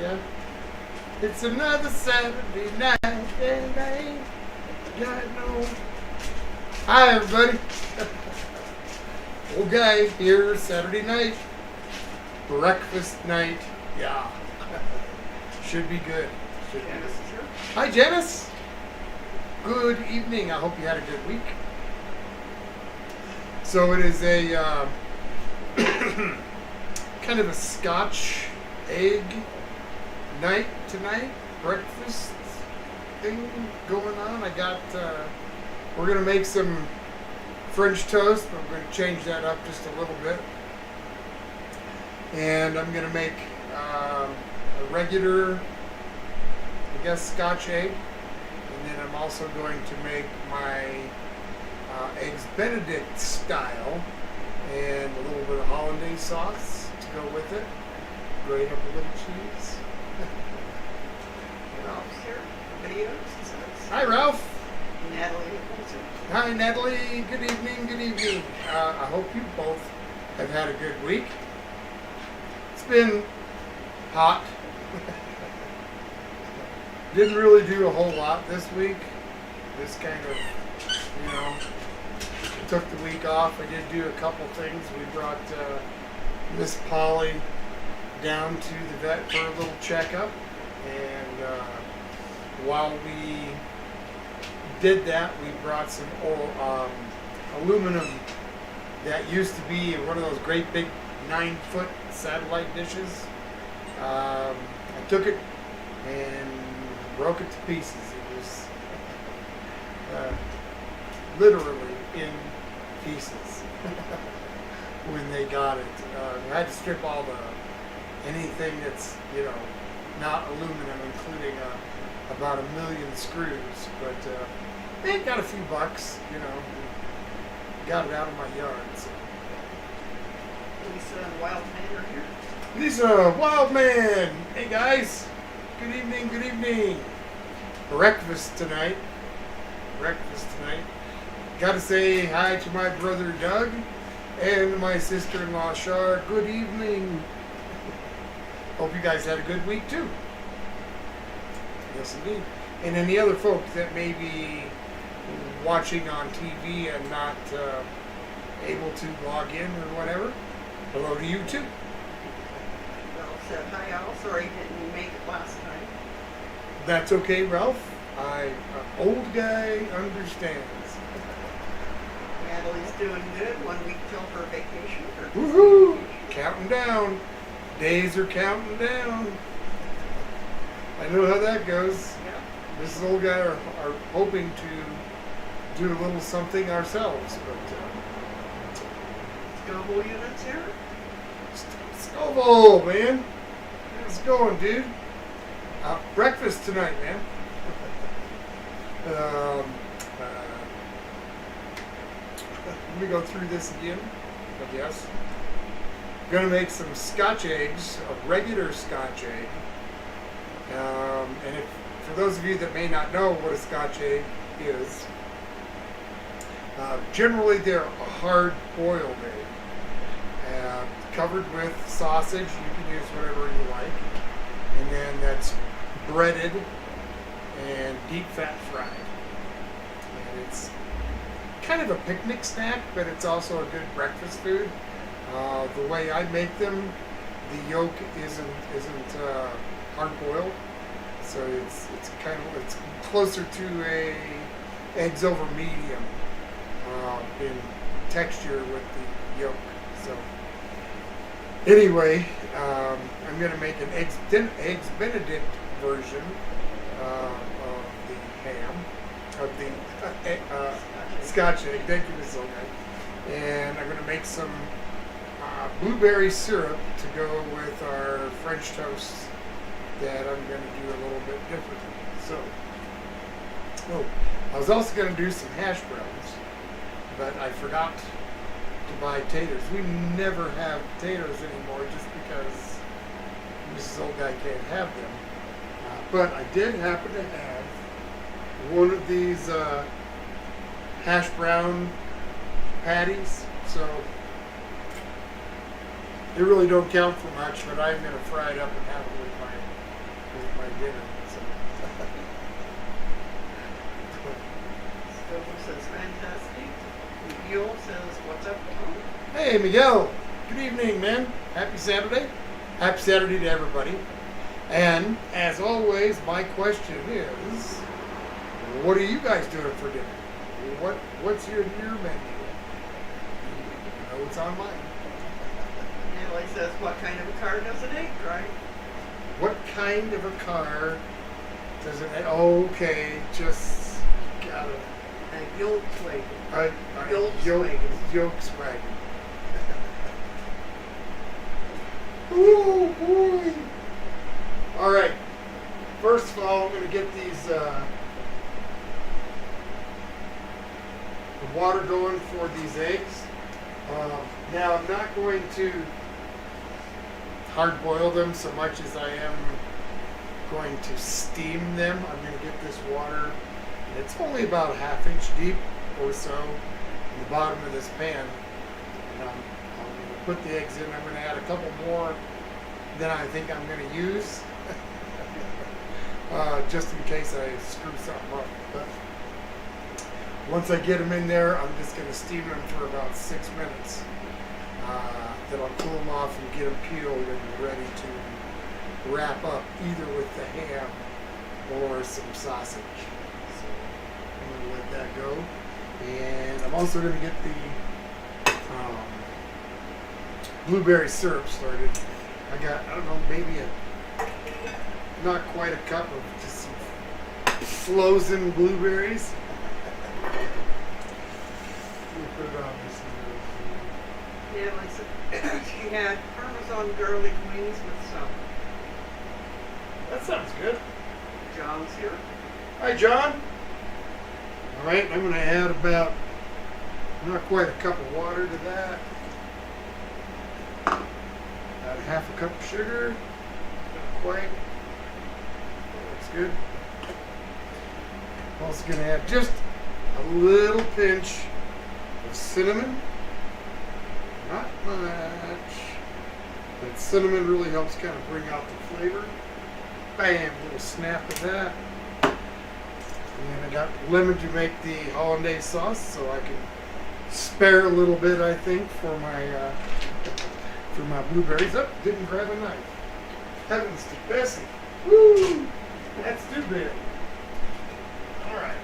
Yeah. It's another Saturday night and I ain't got no. Hi, everybody. Okay, here's Saturday night. Breakfast night. Yeah. Should be good. Should be good. Hi, Janice. Good evening. I hope you had a good week. So it is a kind of a Scotch egg night tonight. Breakfast thing going on. I got. We're gonna make some French toast, but we're gonna change that up just a little bit. And I'm gonna make a regular, I guess, Scotch egg. And then I'm also going to make my Eggs Benedict style and a little bit of hollandaise sauce to go with it. Grate up a little cheese. Ralph's here. Videos, he says. Hi, Ralph. Natalie. Hi, Natalie. Good evening. Good evening. I hope you both have had a good week. It's been hot. Didn't really do a whole lot this week. Just kind of, took the week off. I did do a couple things. We brought Miss Polly down to the vet for a little checkup. And while we did that, we brought some aluminum that used to be one of those great big 9-foot satellite dishes. I took it and broke it to pieces. It was literally in pieces when they got it. I had to strip all anything that's not aluminum, including about 1 million screws. But they got a few bucks, got it out of my yard. So. Lisa and Wild Man are here. Lisa, Wild Man. Hey guys. Good evening, good evening. Breakfast tonight. Gotta say hi to my brother Doug and my sister-in-law Shar. Good evening. Hope you guys had a good week too. Yes, indeed. And any other folks that may be watching on TV and not able to log in or whatever, hello to you too. Ralph said hi, Al. Sorry he didn't make it last time. That's okay, Ralph. Old guy understands. Natalie's doing good. 1 week till her vacation. Woohoo! Counting down. Days are counting down. I know how that goes. Yeah. Mrs. Old Guy are hoping to do a little something ourselves, but Scoville units here. Scoville, man. How's it going, dude? Breakfast tonight, man. Let me go through this again, I guess. Gonna make some Scotch eggs, a regular Scotch egg. And for those of you that may not know what a Scotch egg is, generally they're a hard-boiled egg, covered with sausage. You can use whatever you like, and then that's breaded and deep fat fried. And it's kind of a picnic snack, but it's also a good breakfast food. The way I make them, the yolk isn't hard boiled, so it's closer to a eggs over medium in texture with the yolk. So anyway, I'm going to make an Eggs Benedict version of the ham, of the Scotch egg. Thank you, Ms. Olga. And I'm going to make some blueberry syrup to go with our French toast that I'm going to do a little bit differently. So, I was also going to do some hash browns, but I forgot to buy taters. We never have potatoes anymore just because Mrs. Old Guy can't have them. But I did happen to have one of these hash brown patties, so they really don't count for much, but I'm going to fry it up and have it with my dinner. So. Stover says fantastic. Miguel says, what's up, Tom? Hey, Miguel. Good evening, man. Happy Saturday. Happy Saturday to everybody. And as always, my question is, what are you guys doing for dinner? What's your menu? You know what's on mine. Nellie says, what kind of a car does an egg drive? What kind of a car does it? Okay, just gotta. A Volkswagen. Volkswagen. Volkswagen. Oh boy! All right. First of all, I'm going to get these the water going for these eggs. Now I'm not going to hard boil them so much as I am going to steam them. I'm going to get this water. It's only about a ½ inch deep or so in the bottom of this pan. And I'm going to put the eggs in. I'm going to add a couple more than I think I'm going to use. Just in case I screw something up. But once I get them in there, I'm just going to steam them for about 6 minutes. Then I'll cool them off and get them peeled and ready to wrap up either with the ham or some sausage. So I'm going to let that go. And I'm also going to get the blueberry syrup started. I got, I don't know, maybe not quite a cup of just some frozen blueberries. Put it on this. Nellie said, she had Parmesan garlic wings with some. That sounds good. John's here. Hi, John. All right, I'm going to add about not quite a cup of water to that. About ½ a cup of sugar. Not quite. That looks good. I'm also going to add just a little pinch of cinnamon. Not much. But cinnamon really helps kind of bring out the flavor. Bam, a little snap of that. And I got lemon to make the hollandaise sauce, so I can spare a little bit, I think, for my blueberries. Oh, didn't grab a knife. Heavens to Bessie. Woo! That's too big. All right.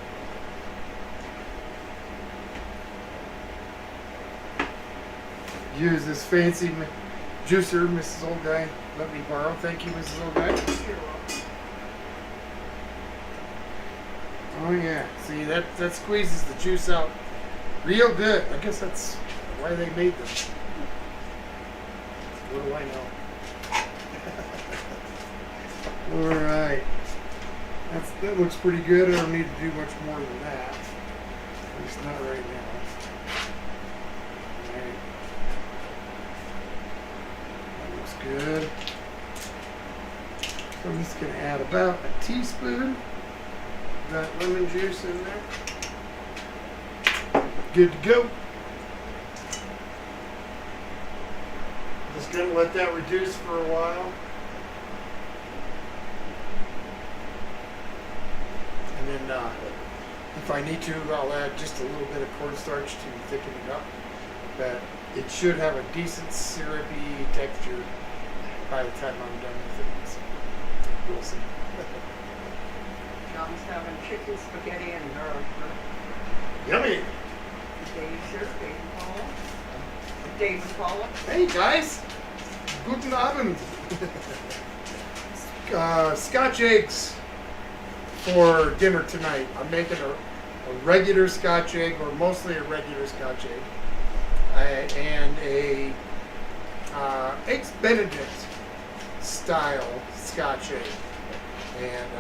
Use this fancy juicer Mrs. Old Guy let me borrow. Thank you, Mrs. Old Guy. You're welcome. Oh yeah, see that squeezes the juice out real good. I guess that's why they made them. What do I know? All right, that looks pretty good. I don't need to do much more than that. At least not right now. All right. That looks good. So I'm just going to add about a teaspoon. Got lemon juice in there. Good to go. Just gonna let that reduce for a while. And then if I need to, I'll add just a little bit of cornstarch to thicken it up. But it should have a decent syrupy texture by the time I'm done with it. So we'll see. John's having chicken spaghetti and garlic. Yummy! Dave's here, Dave and Paula. Hey guys! Guten Abend! Scotch eggs for dinner tonight. I'm making a regular Scotch egg, or mostly a regular Scotch egg, and a Eggs Benedict style Scotch egg. And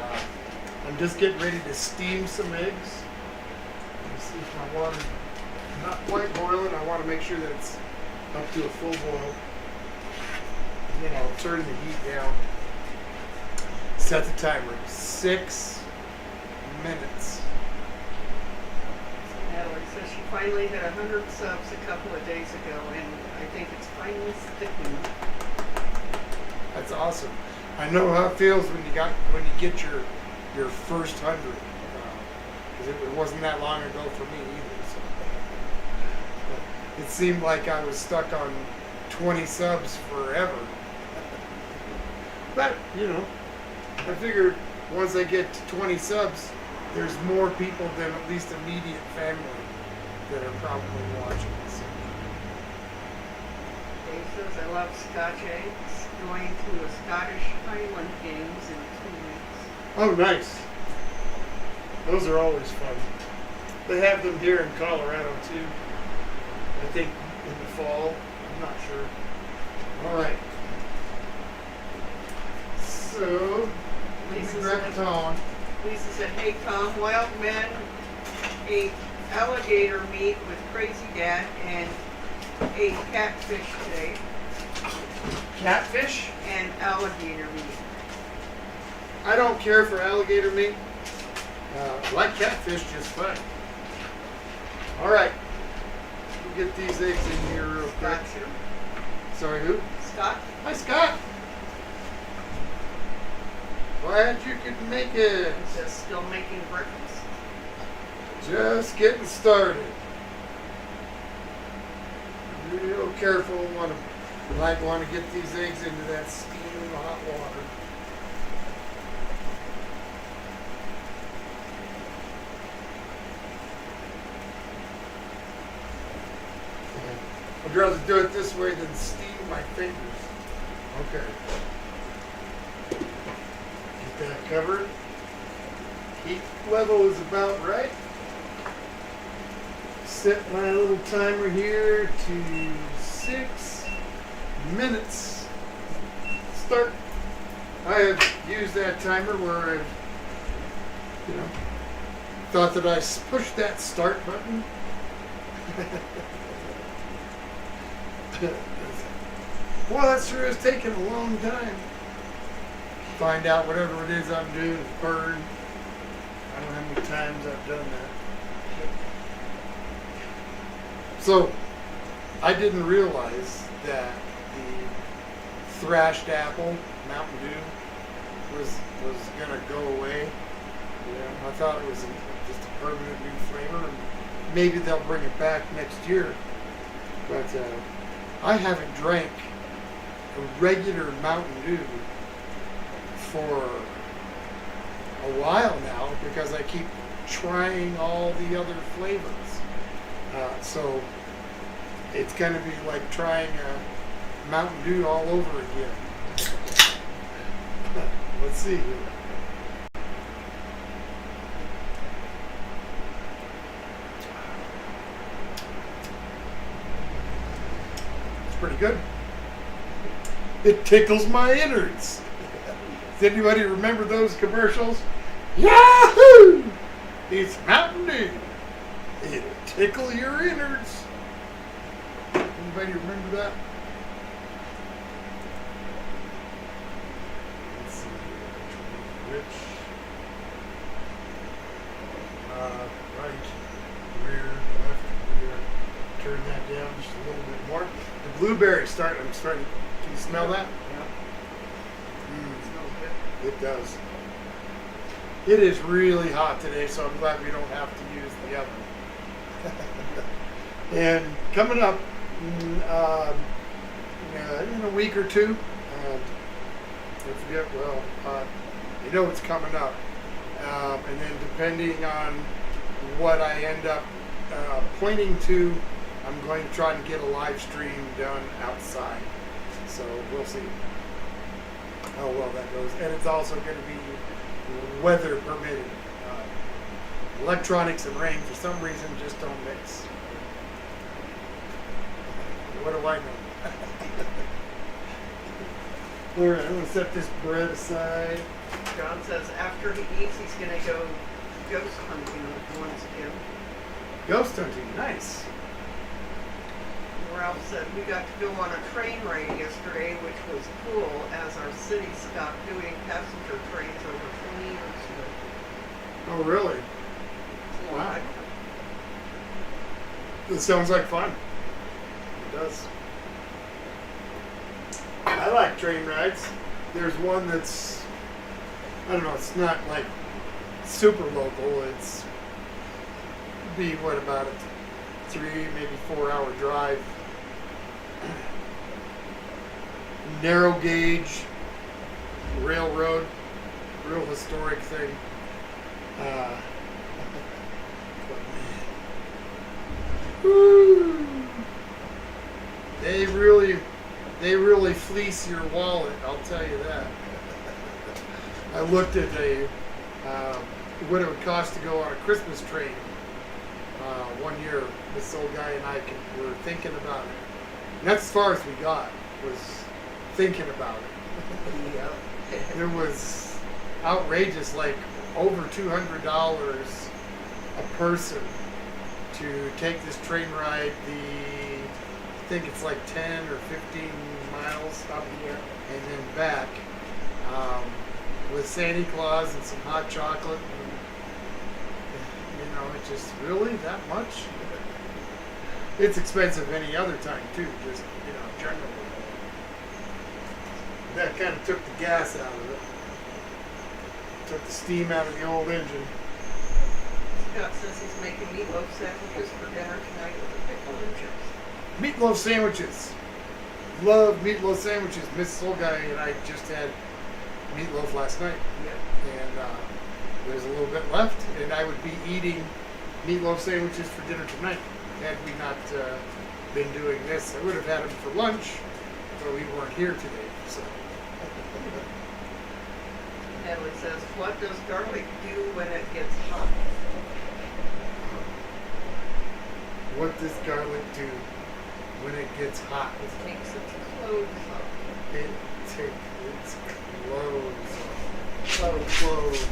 I'm just getting ready to steam some eggs. Let me see if my water's not quite boiling. I want to make sure that it's up to a full boil. And then I'll turn the heat down. Set the timer. 6 minutes. Natalie says she finally hit 100 subs a couple of days ago, and I think it's finally sticking. That's awesome. I know how it feels when you get your first 100. Because it wasn't that long ago for me either. So. It seemed like I was stuck on 20 subs forever. But, I figured once I get to 20 subs, there's more people than at least immediate family that are probably watching this. Dave says, I love Scotch Eggs. Going to a Scottish Highland Games in 2 weeks. Oh, nice. Those are always fun. They have them here in Colorado, too. I think in the fall. I'm not sure. All right. So, Lisa grab said, Tom. Lisa said, hey Tom, wild men ate alligator meat with Crazy Dad and ate catfish today. Catfish? And alligator meat. I don't care for alligator meat. I like catfish just fine. All right. We'll get these eggs in here real quick. Scott's here. Sorry, who? Scott? Hi, Scott. Glad you could make it. Just still making breakfast. Just getting started. Real careful. Might want to get these eggs into that steaming hot water. I'd rather do it this way than steam my fingers. Okay. Get that covered. Heat level is about right. Set my little timer here to 6 minutes. Start. I have used that timer where I've, thought that I pushed that start button. Well, that sure is taking a long time. Find out whatever it is I'm doing is burned. I don't know how many times I've done that. So, I didn't realize that the thrashed apple, Mountain Dew, was gonna go away. I thought it was just a permanent new flavor, and maybe they'll bring it back next year. But I haven't drank a regular Mountain Dew for a while now because I keep trying all the other flavors. So it's going to be like trying a Mountain Dew all over again. Let's see here. It's pretty good. It tickles my innards. Does anybody remember those commercials? Yahoo! It's Mountain Dew. It'll tickle your innards. Anybody remember that? Let's see. Which? Right, rear, left, rear. Turn that down just a little bit more. The blueberry I'm starting. Can you smell that? Yeah. Mm. Smells good. It does. It is really hot today, so I'm glad we don't have to use the oven. And coming up in a week or two, I forget, it's coming up. And then depending on what I end up pointing to, I'm going to try to get a live stream done outside. So we'll see how well that goes. And it's also going to be weather permitting. Electronics and rain, for some reason, just don't mix. What do I know? All right, I'm going to set this bread aside. John says after he eats, he's going to go ghost hunting once again. Ghost hunting, nice. Ralph said we got to go on a train ride yesterday, which was cool as our city stopped doing passenger trains over 20 years ago. Oh, really? Wow. It sounds like fun. It does. I like train rides. there's one that's, I don't know, it's not like super local. It's be what, about a 3, maybe 4 hour drive. Narrow gauge railroad, real historic thing. Woo. They really fleece your wallet. I'll tell you that. I looked at what it would cost to go on a Christmas train one year. This old guy and I were thinking about it. And that's as far as we got, was thinking about it. Yeah. It was outrageous, like over $200 a person to take this train ride. I think it's like 10 or 15 miles up here and then back, with Santa Claus and some hot chocolate. And, it just really that much. It's expensive any other time too, just generally. That kind of took the gas out of it. Took the steam out of the old engine. Scott says he's making meatloaf sandwiches for dinner tonight with a pickle and chips. Meatloaf sandwiches. Love meatloaf sandwiches. Mrs. Old Guy and I just had meatloaf last night. Yeah. And there's a little bit left, and I would be eating meatloaf sandwiches for dinner tonight had we not been doing this. I would have had them for lunch, but we weren't here today. So. Natalie says, what does garlic do when it gets hot? What does garlic do when it gets hot? It takes its clothes off. It takes its clothes off. Clothes.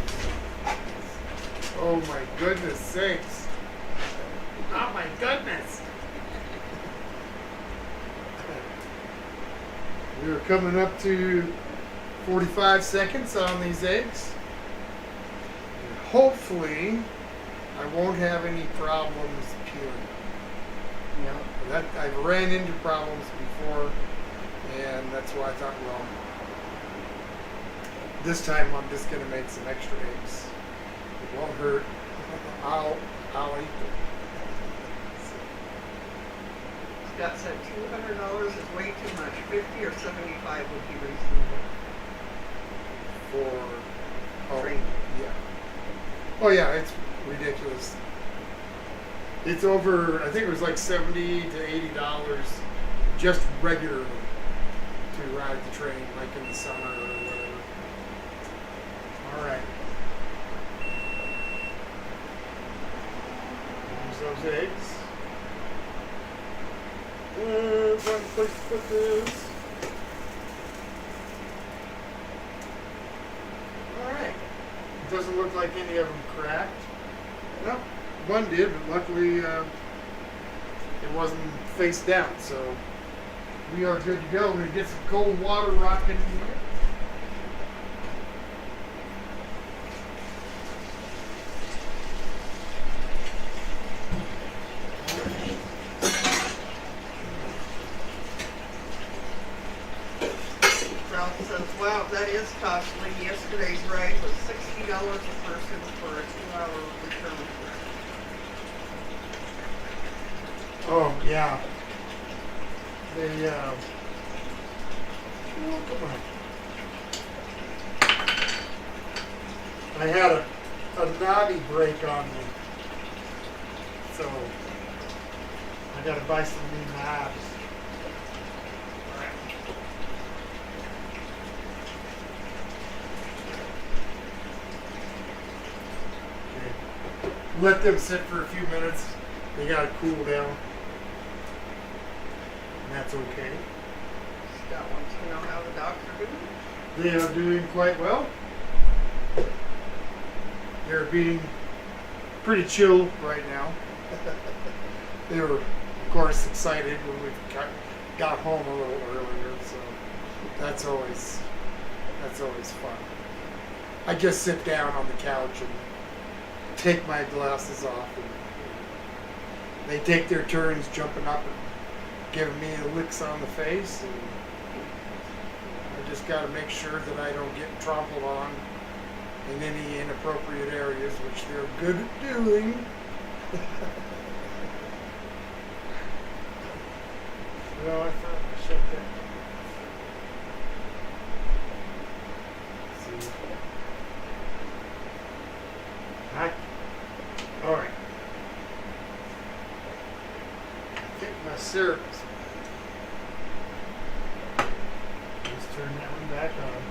Oh my goodness sakes. Oh my goodness. We're coming up to 45 seconds on these eggs. And hopefully, I won't have any problems peeling. That I've ran into problems before, and that's why I thought, well, this time I'm just gonna make some extra eggs. It won't hurt. I'll eat them. Scott said $200 is way too much. 50 or 75 would be reasonable. For Train. yeah. Oh yeah, it's ridiculous. It's over, I think it was like $70 to $80 just regularly to ride the train, like in the summer or whatever. All right. There's those eggs. One place to put this. All right. It doesn't look like any of them cracked. No. One did, but luckily it wasn't face down, so we are good to go. We're going to get some cold water rocking in here. Ralph says, wow, that is costly. Yesterday's ride was $60 a person for a 2-hour return trip. Oh, yeah. They, oh, come on. I had a knobby break on me. So, I gotta buy some new knobs. Okay. Let them sit for a few minutes. They gotta cool down. And that's okay. Scott wants to know how the dogs are doing. They are doing quite well. They're being pretty chill right now. They were, of course, excited when we got home a little earlier, so that's always fun. I just sit down on the couch and take my glasses off, and they take their turns jumping up and giving me the licks on the face, and I just just got to make sure that I don't get trampled on in any inappropriate areas, which they're good at doing. Well, I thought I shut that. See. All right. I think my syrup is. Let's turn that one back on.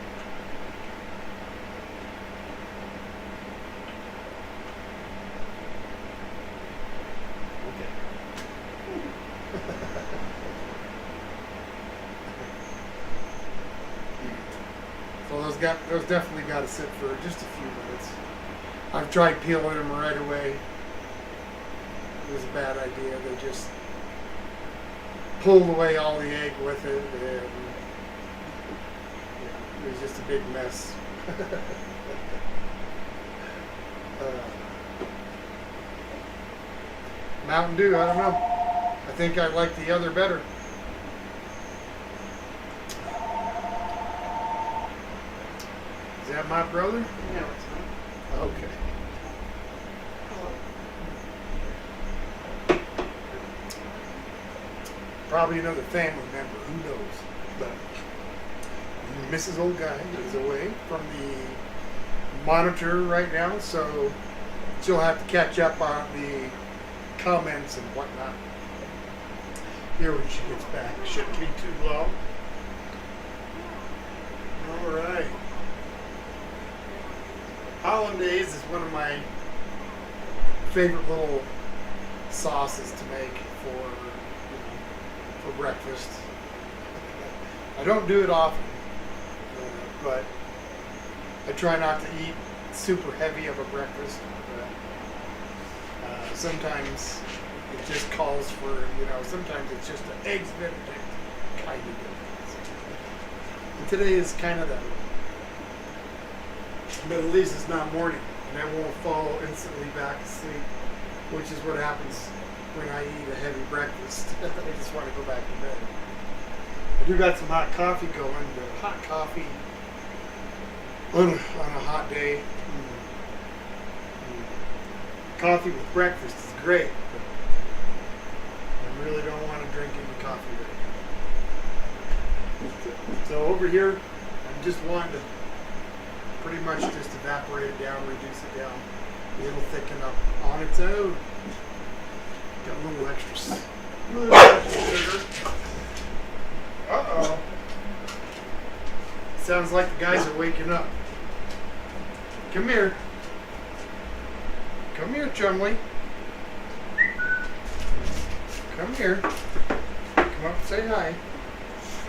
So those definitely got to sit for just a few minutes. I've tried peeling them right away. It was a bad idea. They just pulled away all the egg with it, and it was just a big mess. Mountain Dew, I don't know. I think I like the other better. Is that my brother? No, it's not. Okay. Probably another family member, who knows? But Mrs. Old Guy is away from the monitor right now, so she'll have to catch up on the comments and whatnot here when she gets back. Shouldn't be too long. All right. Hollandaise is one of my favorite little sauces to make for breakfast. I don't do it often, but I try not to eat super heavy of a breakfast. But, sometimes it just calls for, sometimes it's just an Eggs Benedict kind of thing. And today is kind of that. But at least it's not morning, and I won't fall instantly back to sleep, which is what happens when I eat a heavy breakfast. I just want to go back to bed. I do got some hot coffee going, but hot coffee on a hot day. Coffee with breakfast is great, but I really don't want to drink any coffee right now. So over here, I'm just wanting to pretty much just evaporate it down, reduce it down. It'll thicken up on its own. Got a little extra sugar. Uh-oh. Sounds like the guys are waking up. Come here. Come here, Chumley. Come here. Come up and say hi.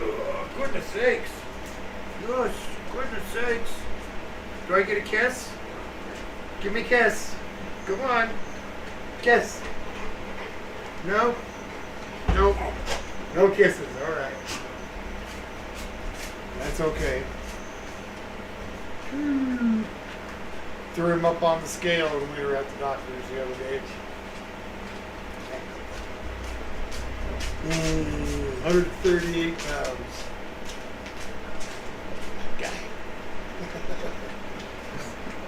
Oh, goodness sakes. Gosh, goodness sakes. Do I get a kiss? Give me a kiss. Come on. Kiss. No? Nope. No kisses. All right. That's okay. Threw him up on the scale when we were at the doctor's the other day. 138 pounds. Guy.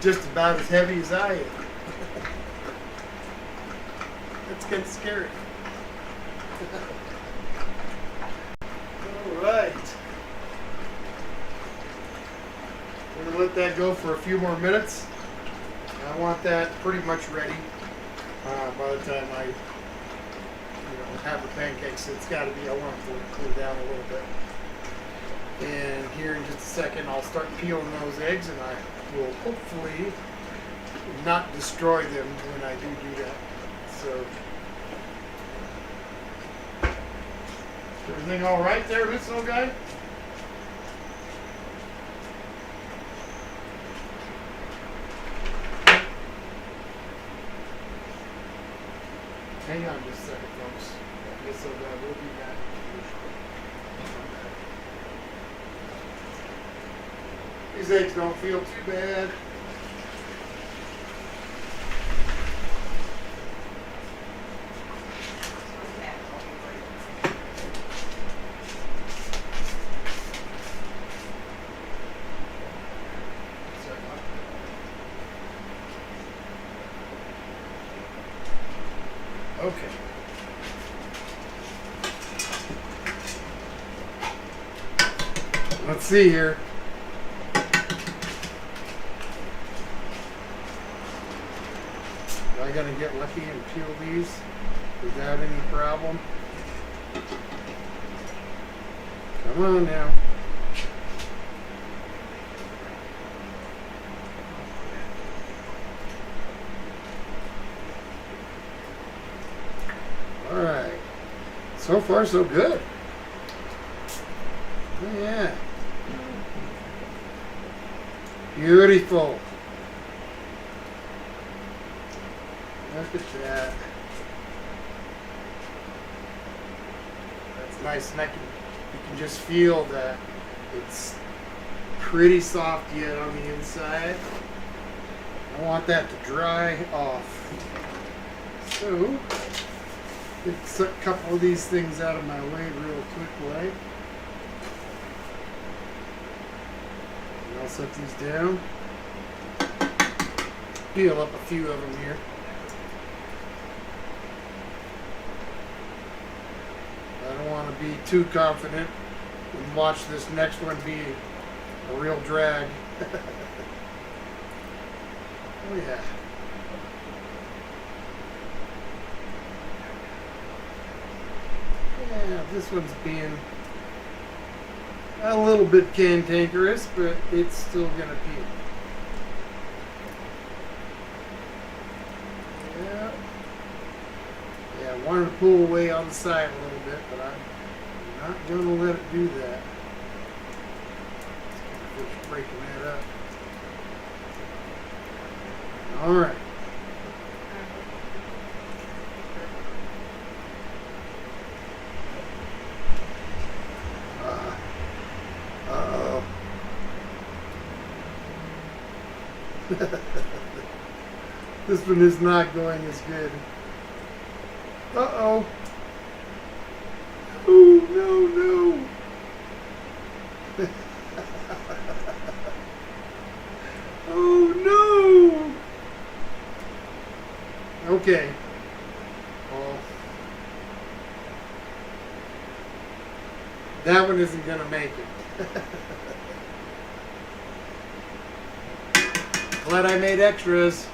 Just about as heavy as I am. That's kind of scary. All right. We're going to let that go for a few more minutes. I want that pretty much ready by the time I have the pancakes. It's got to be, I want it to cool down a little bit. And here in just a second, I'll start peeling those eggs, and I will hopefully not destroy them when I do that. So, everything all right there, Miss Old Guy? Hang on just a second, folks. Miss Old Guy, we'll be back. These eggs don't feel too bad. Okay. Let's see here. Am I gonna get lucky and peel these without any problem? Come on now. All right. So far, so good. Oh, yeah. Beautiful. Look at that. That's nice, and you can just feel that it's pretty soft yet on the inside. I want that to dry off. So, get a couple of these things out of my way real quickly. And I'll set these down. Peel up a few of them here. I don't want to be too confident and watch this next one be a real drag. Oh yeah. Yeah, this one's being a little bit cantankerous, but it's still gonna peel. Yeah. Yeah, I wanted to pull away on the side a little bit, but I'm not gonna let it do that. Just breaking that up. All right. Uh-oh. This one is not going as good. Uh-oh. Oh, no, no. Oh, no. Okay. Well, that one isn't going to make it. Glad I made extras.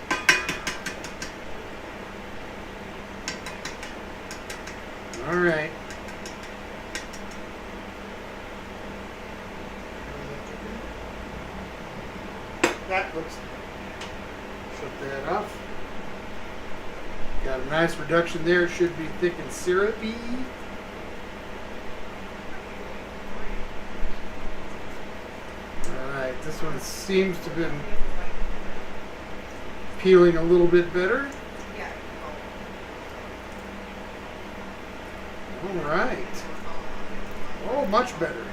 All right. That looks. Shut that off. Got a nice reduction there. It should be thick and syrupy. All right. This one seems to have been peeling a little bit better. All right. Oh, much better.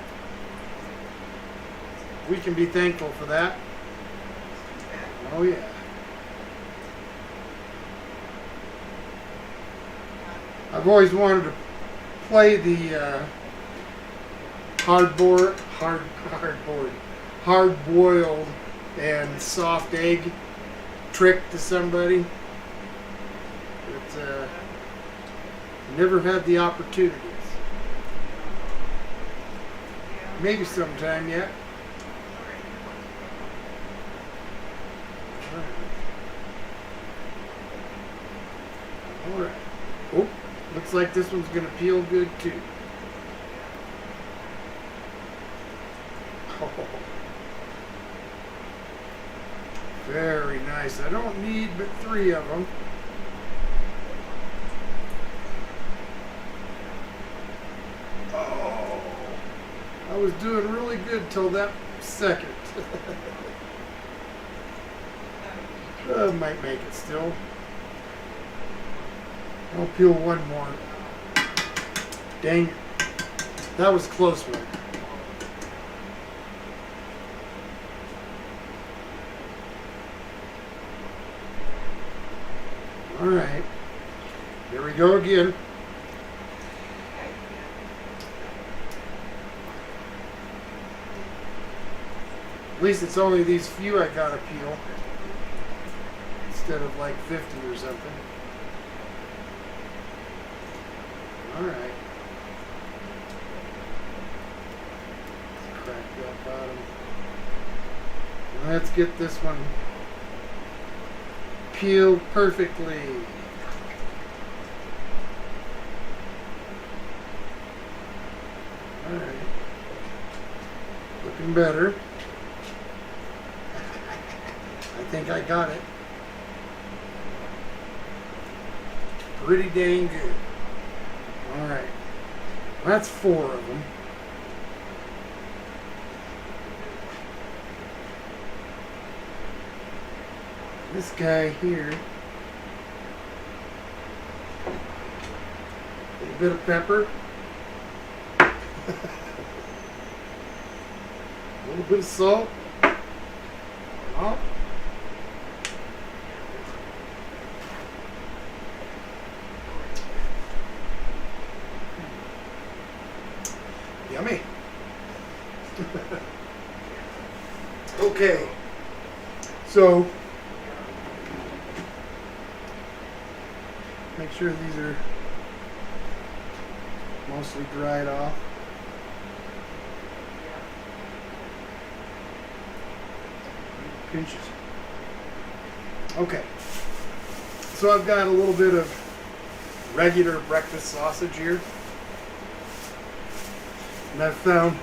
We can be thankful for that. Oh, yeah. I've always wanted to play the hard-boiled and soft egg trick to somebody. But never had the opportunities. Maybe sometime yet. All right. Oh, looks like this one's going to peel good too. Oh, very nice. I don't need but 3 of them. Oh, I was doing really good till that second. Might make it still. I'll peel one more. Dang it. That was a close one. All right. Here we go again. At least it's only these few I gotta peel. Instead of like 50 or something. All right. Let's crack that bottom. Let's get this one peeled perfectly. All right. Looking better. I think I got it. Pretty dang good. All right. That's 4 of them. This guy here. A little bit of pepper. A little bit of salt. Oh. Yummy. Okay. So, make sure these are mostly dried off. Pinches. Okay. So I've got a little bit of regular breakfast sausage here. And I've found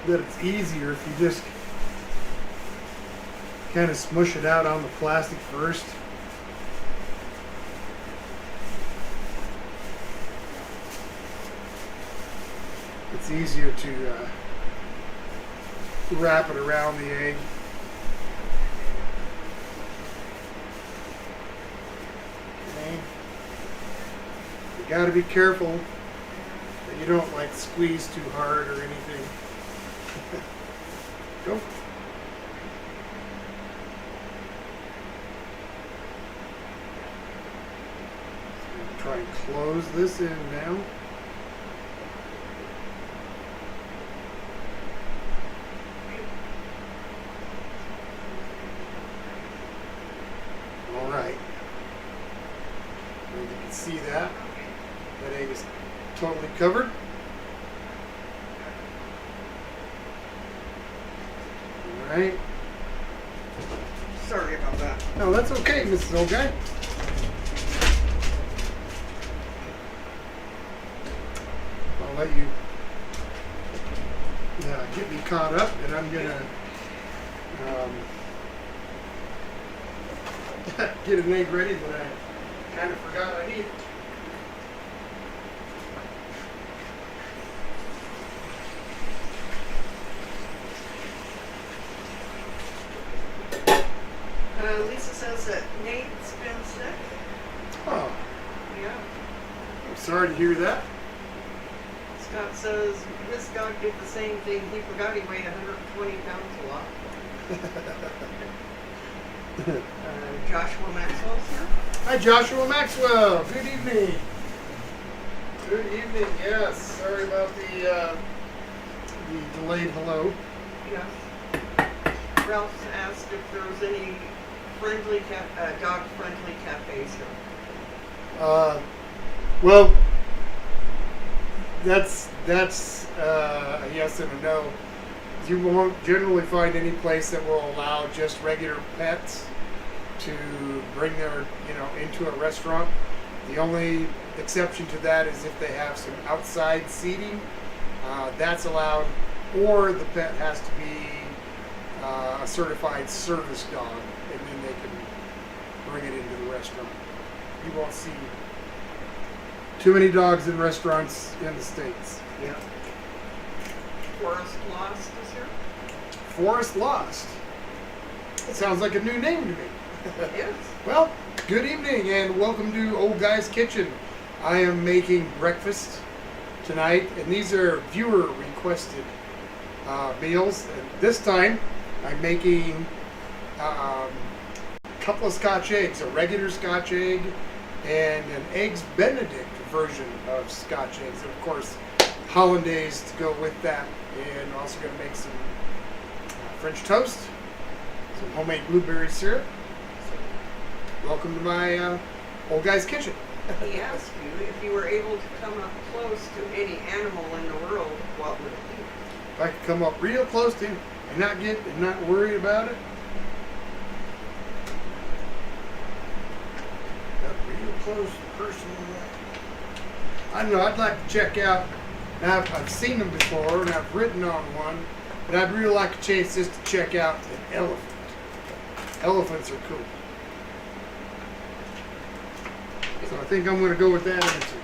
that it's easier if you just kind of smush it out on the plastic first. It's easier to wrap it around the egg. Okay. You got to be careful that you don't like squeeze too hard or anything. Go. Try and close this in now. All right. And you can see that egg is totally covered. All right. Sorry about that. No, that's okay, Mrs. Old Guy. I'll let you get me caught up, and I'm gonna get an egg ready that I kind of forgot I needed. Lisa says that Nate's been sick. Oh, Yeah. I'm sorry to hear that. Scott says this dog did the same thing. He forgot he weighed 120 pounds a lot. Joshua Maxwell's here. Hi, Joshua Maxwell. Good evening. Good evening. Yes. Sorry about the delayed hello. Yes. Ralph asked if there was any friendly dog-friendly cafes here. Well, that's a yes and a no. You won't generally find any place that will allow just regular pets to bring their, into a restaurant. The only exception to that is if they have some outside seating, that's allowed, or the pet has to be a certified service dog, and then they can bring it into the restaurant. You won't see too many dogs in restaurants in the States. Yeah. Forest Lost is here. Forest Lost. It sounds like a new name to me. Yes. Well, good evening and welcome to Old Guy's Kitchen. I am making breakfast tonight, and these are viewer requested meals. And this time I'm making a couple of Scotch eggs, a regular Scotch egg and an Eggs Benedict version of Scotch eggs. And of course, Hollandaise to go with that. And I'm also going to make some French toast, some homemade blueberry syrup. So, welcome to my Old Guy's Kitchen. He asked you if you were able to come up close to any animal in the world, what would it be? If I could come up real close to him and not worry about it. Got real close to the person. I don't know. I'd like to check out. Now I've seen them before and I've ridden on one, but I'd really like a chance just to check out an elephant. Elephants are cool. So I think I'm going to go with that answer.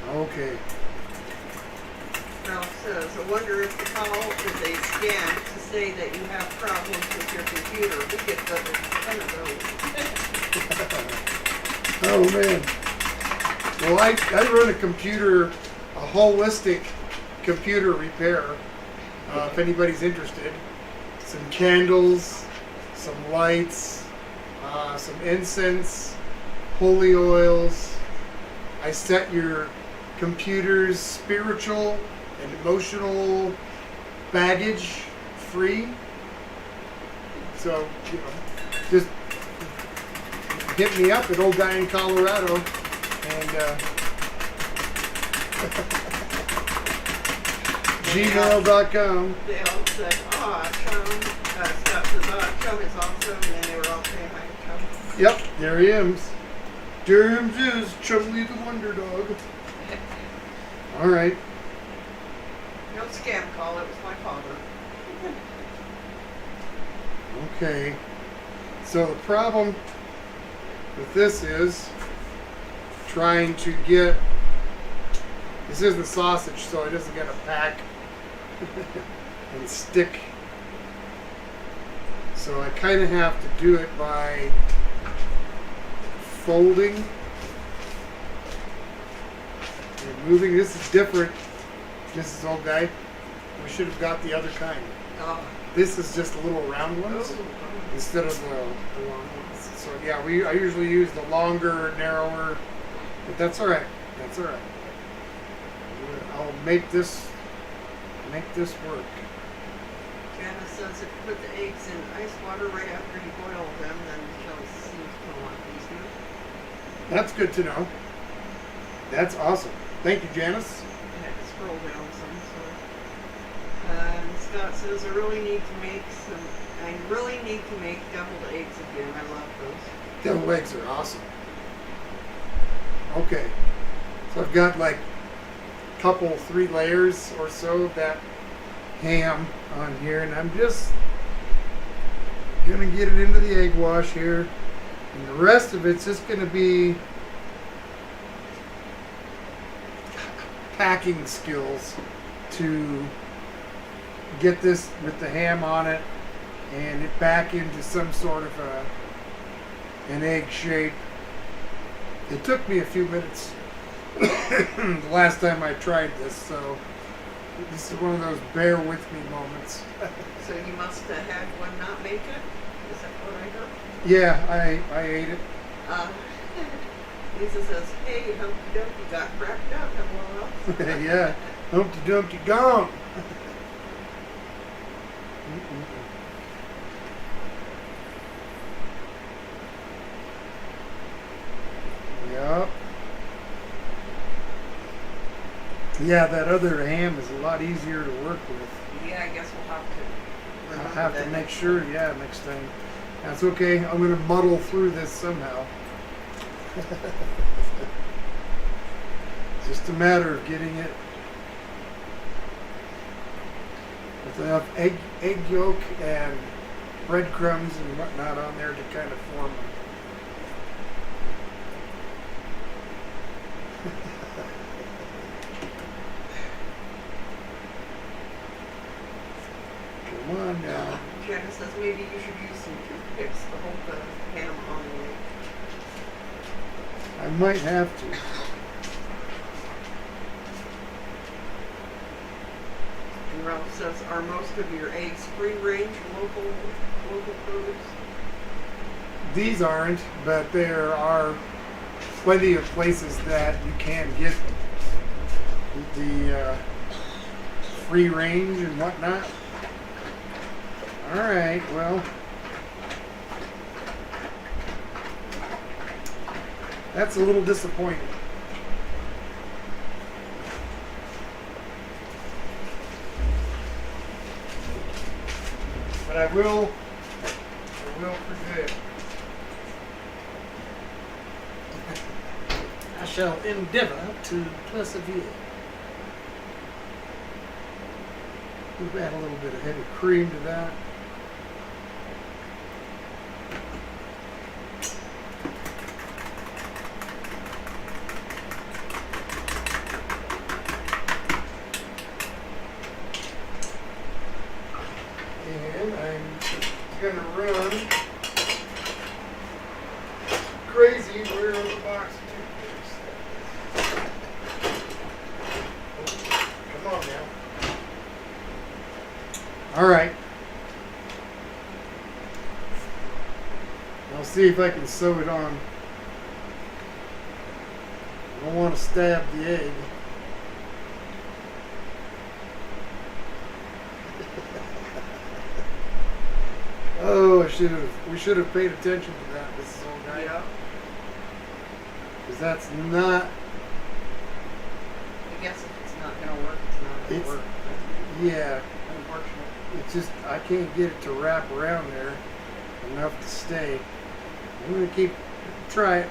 Okay. Ralph says, I wonder if the call is a scam to say that you have problems with your computer. We get 10 of those. Oh man. Well, I run a holistic computer repair. If anybody's interested, some candles, some lights, some incense, holy oils. I set your computer's spiritual and emotional baggage free. So, just hit me up at Old Guy in Colorado and gmail.com. They all said, Scott says, Chum is awesome, and then they were all saying hi to Chum. Yep, there he is. James is Chumley the Wonder Dog. All right. No scam call, it was my father. Okay. So the problem with this is trying to get, this isn't sausage, so it isn't going to pack and stick. So I kind of have to do it by folding and moving. This is different. This is Old Guy. We should have got the other kind. This is just the little round ones instead of the long ones. So yeah, I usually use the longer, narrower, but that's all right. That's all right. I'll make this work. Janice says if you put the eggs in ice water right after you boil them, then they'll seem to come on easier. That's good to know. That's awesome. Thank you, Janice. I had to scroll down some. So. Scott says I really need to make deviled eggs again. I love those. Deviled eggs are awesome. Okay. So I've got like a couple, 3 layers or so of that ham on here, and I'm just gonna get it into the egg wash here, and the rest of it's just gonna be packing skills to get this with the ham on it and it back into some sort of an egg shape. It took me a few minutes the last time I tried this, so this is one of those bear with me moments. So you must have had one not make it? Is that what I heard? Yeah, I ate it. Lisa says, hey, Humpty Dumpty got cracked up. Hello. Yeah, Humpty Dumpty gone. Yep. Yeah, that other ham is a lot easier to work with. Yeah, I guess we'll have to. I'll have to make sure, yeah, next time. That's okay. I'm going to muddle through this somehow. It's just a matter of getting it with enough egg yolk and breadcrumbs and whatnot on there to kind of form them. Come on now. Janice says maybe you should use some toothpicks to hold the ham on the egg. I might have to. And Ralph says, are most of your eggs free range local produce? These aren't, but there are plenty of places that you can get the free range and whatnot. All right, well, That's a little disappointing. But I will prevail. I shall endeavor to persevere. We'll add a little bit of heavy cream to that. And I'm gonna run crazy. Where are the box of toothpicks? Come on now. All right. I'll see if I can sew it on. I don't want to stab the egg. Oh, we should have paid attention to that this whole night. Yeah. Because that's not, I guess if it's not gonna work, it's not gonna It's- work. yeah, Unfortunate. it's just, I can't get it to wrap around there enough to stay. I'm going to try it.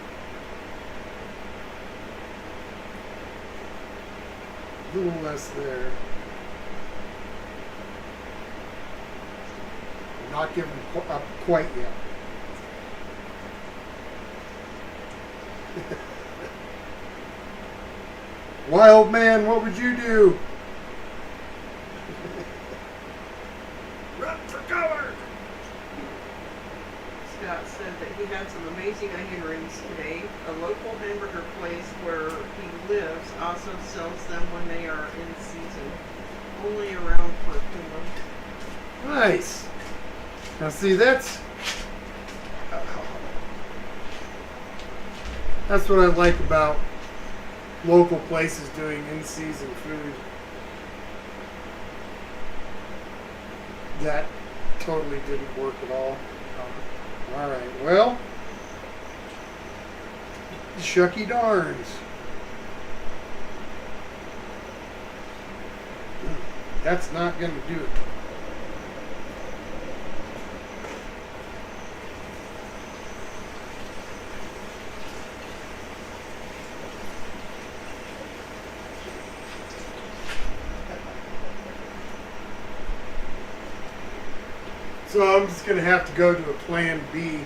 A little less there. I'm not giving up quite yet. Wild man, what would you do? Run for cover! Scott said that he had some amazing onion rings today. A local hamburger place where he lives also sells them when they are in season. Only around for a few months. Nice. Now see, that's what I like about local places doing in-season food. That totally didn't work at all. All right, well, shucky darns. That's not going to do it. So I'm just going to have to go to a plan B.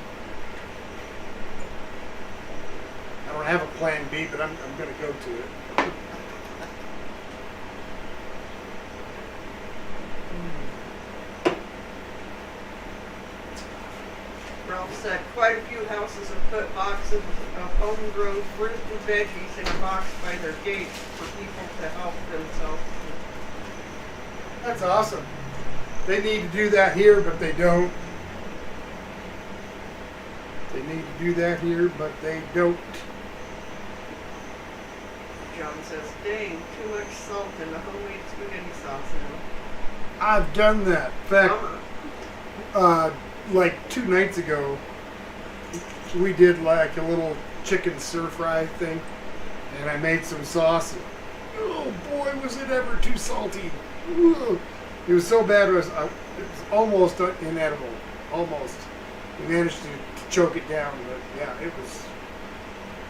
I don't have a plan B, but I'm going to go to it. Ralph said quite a few houses have put boxes of homegrown fruit and veggies in a box by their gate for people to help themselves. That's awesome. They need to do that here, but they don't. They need to do that here, but they don't. John says, dang, too much salt in the homemade spaghetti sauce now. I've done that. In fact, Bummer. like 2 nights ago, we did like a little chicken stir fry thing, and I made some sauce. And, oh boy, was it ever too salty! Ugh. It was so bad, it was almost inedible. Almost. We managed to choke it down, but yeah, it was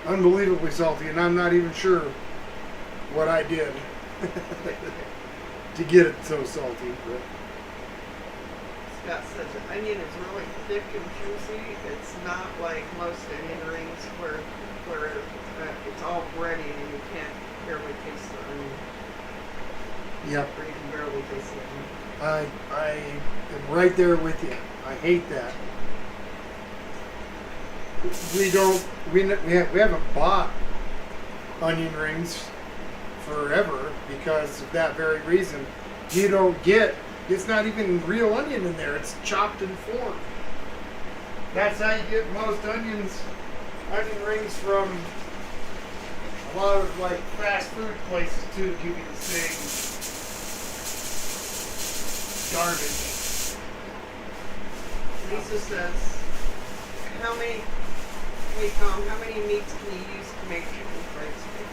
unbelievably salty, and I'm not even sure what I did to get it so salty. But Scott says the onion is really thick and juicy. It's not like most onion rings where it's all bready and you can't barely taste the onion. yep, Or you can barely taste the onion. I am right there with you. I hate that. We haven't bought onion rings forever because of that very reason. You don't get, it's not even real onion in there. It's chopped and formed. That's how you get most onion rings from a lot of like fast food places too. Give you the same garbage. Lisa says, how many Hey Tom, how many meats can you use to make chicken fried steak?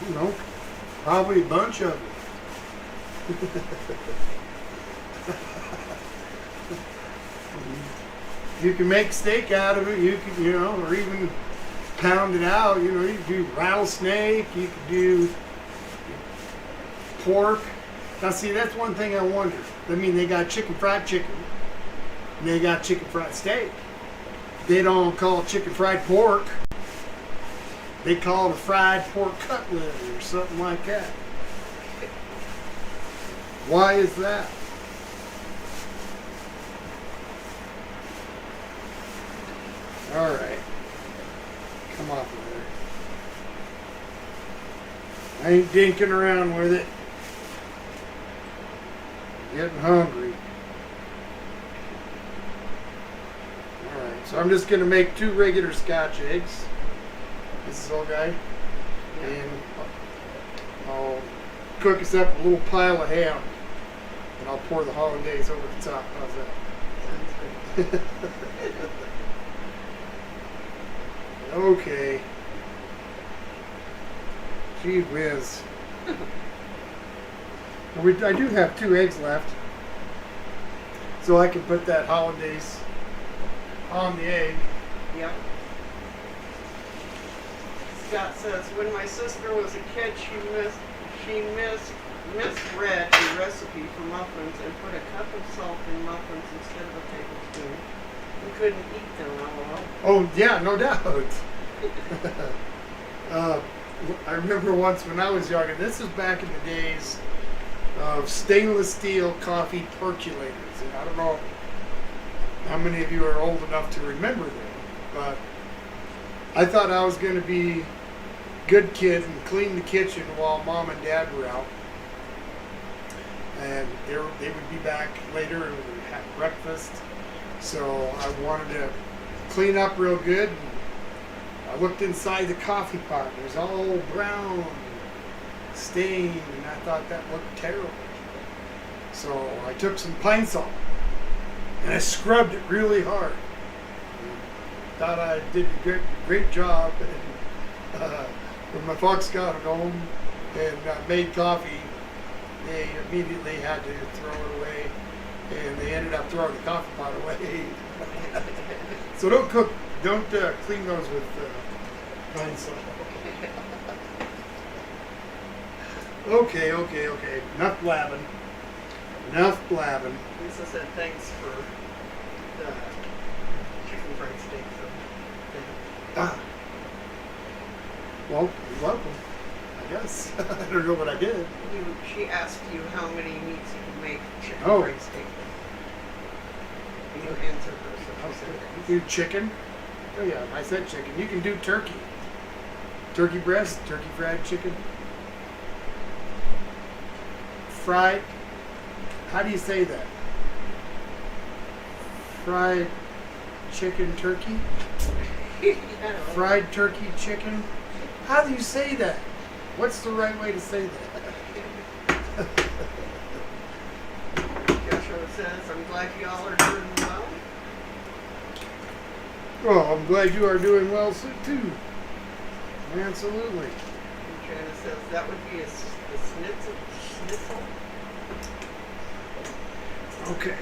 You know, probably a bunch of them. You can make steak out of it. You can, or even pound it out. You can do rattlesnake. You can do pork. Now, see, that's one thing I wonder. I mean, they got fried chicken, and they got chicken fried steak. They don't call it chicken fried pork. They call it a fried pork cutlet or something like that. Why is that? All right. Come off of there. I ain't dinking around with it. Getting hungry. All right. So I'm just going to make 2 regular Scotch eggs. This is all guy. Yeah. And I'll cook us up a little pile of ham. And I'll pour the hollandaise over the top. How's that? Sounds good. Okay. Gee whiz. Well, I do have 2 eggs left. So I can put that hollandaise on the egg. Yep. Scott says, when my sister was a kid, she misread a recipe for muffins and put a cup of salt in muffins instead of a tablespoon. We couldn't eat them, lol. Oh, yeah, no doubt. I remember once when I was young, and this is back in the days of stainless steel coffee percolators. And I don't know how many of you are old enough to remember them, but I thought I was going to be a good kid and clean the kitchen while Mom and Dad were out. And they would be back later and we would have breakfast. So I wanted to clean up real good. And I looked inside the coffee pot. It was all brown, stained, and I thought that looked terrible. So I took some pine salt and I scrubbed it really hard. Thought I did a great job. And, when my folks got home and made coffee, they immediately had to throw it away, and they ended up throwing the coffee pot away. So don't clean those with pine salt. Okay. Enough blabbing. Lisa said thanks for the chicken fried steak. Well, you're welcome, I guess. I don't know what I did. She asked you how many meats you can make chicken Oh. fried steak with. And you answered her, so she said thanks. You do chicken? Oh yeah, I said chicken. You can do turkey. Turkey breast, turkey fried chicken. Fried, how do you say that? Fried chicken turkey? Yeah. Fried turkey chicken? How do you say that? What's the right way to say that? Joshua says, I'm glad y'all are doing well. Well, I'm glad you are doing well too. Absolutely. And Jana says, that would be a schnitzel. Okay.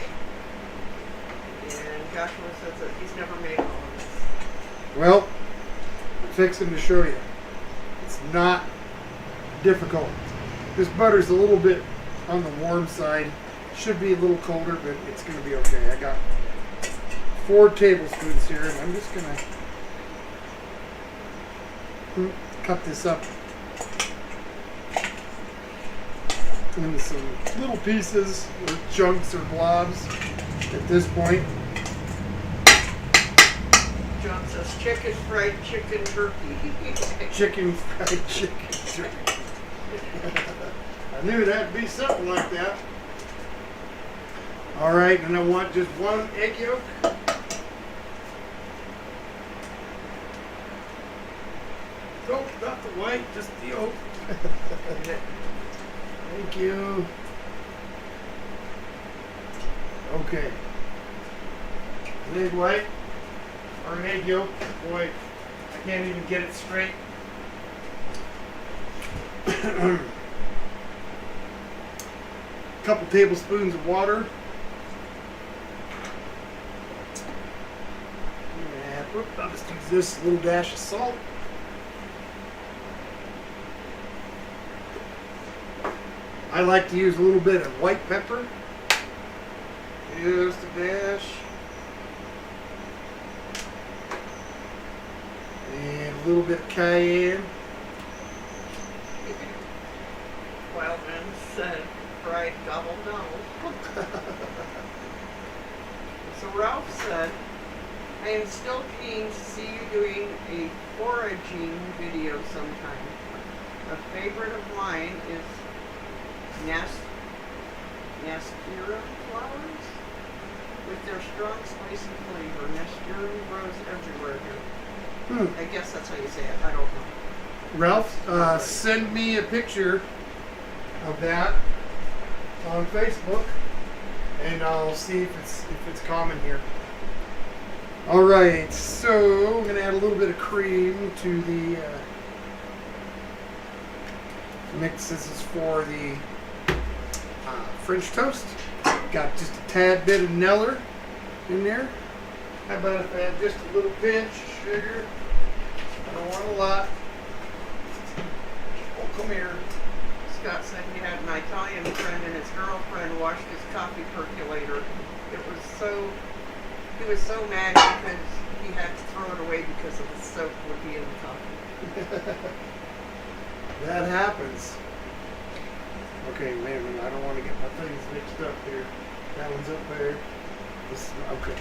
And Joshua says that he's never made all of this. Well, I'm fixing to show you. It's not difficult. This butter's a little bit on the warm side. Should be a little colder, but it's going to be okay. I got 4 tablespoons here, and I'm just going to cut this up into some little pieces or chunks or blobs at this point. John says, chicken fried chicken turkey. Chicken fried chicken turkey. I knew that'd be something like that. All right, and I want just 1 egg yolk. Nope, not the white, just the yolk. Thank you. Okay. An egg white or an egg yolk. Boy, I can't even get it straight. Couple tablespoons of water. And I'll just use this little dash of salt. I like to use a little bit of white pepper. Just a dash. And a little bit of cayenne. Wildman said, fried gobble no. So Ralph said, I am still keen to see you doing a foraging video sometime. A favorite of mine is Nastura flowers. With their strong spicy flavor, Nastura grows everywhere here. I guess that's how you say it. I don't know. Ralph, send me a picture of that on Facebook, and I'll see if it's common here. All right, so I'm gonna add a little bit of cream to the mix. This is for the French toast. Got just a tad bit of Neller in there. How about if I add just a little pinch of sugar? I don't want a lot. Oh, come here. Scott said he had an Italian friend and his girlfriend washed his coffee percolator. He was so mad because he had to throw it away because of the soap would be in the coffee. That happens. Okay, man, I don't want to get my things mixed up here. That one's up there. This is, okay.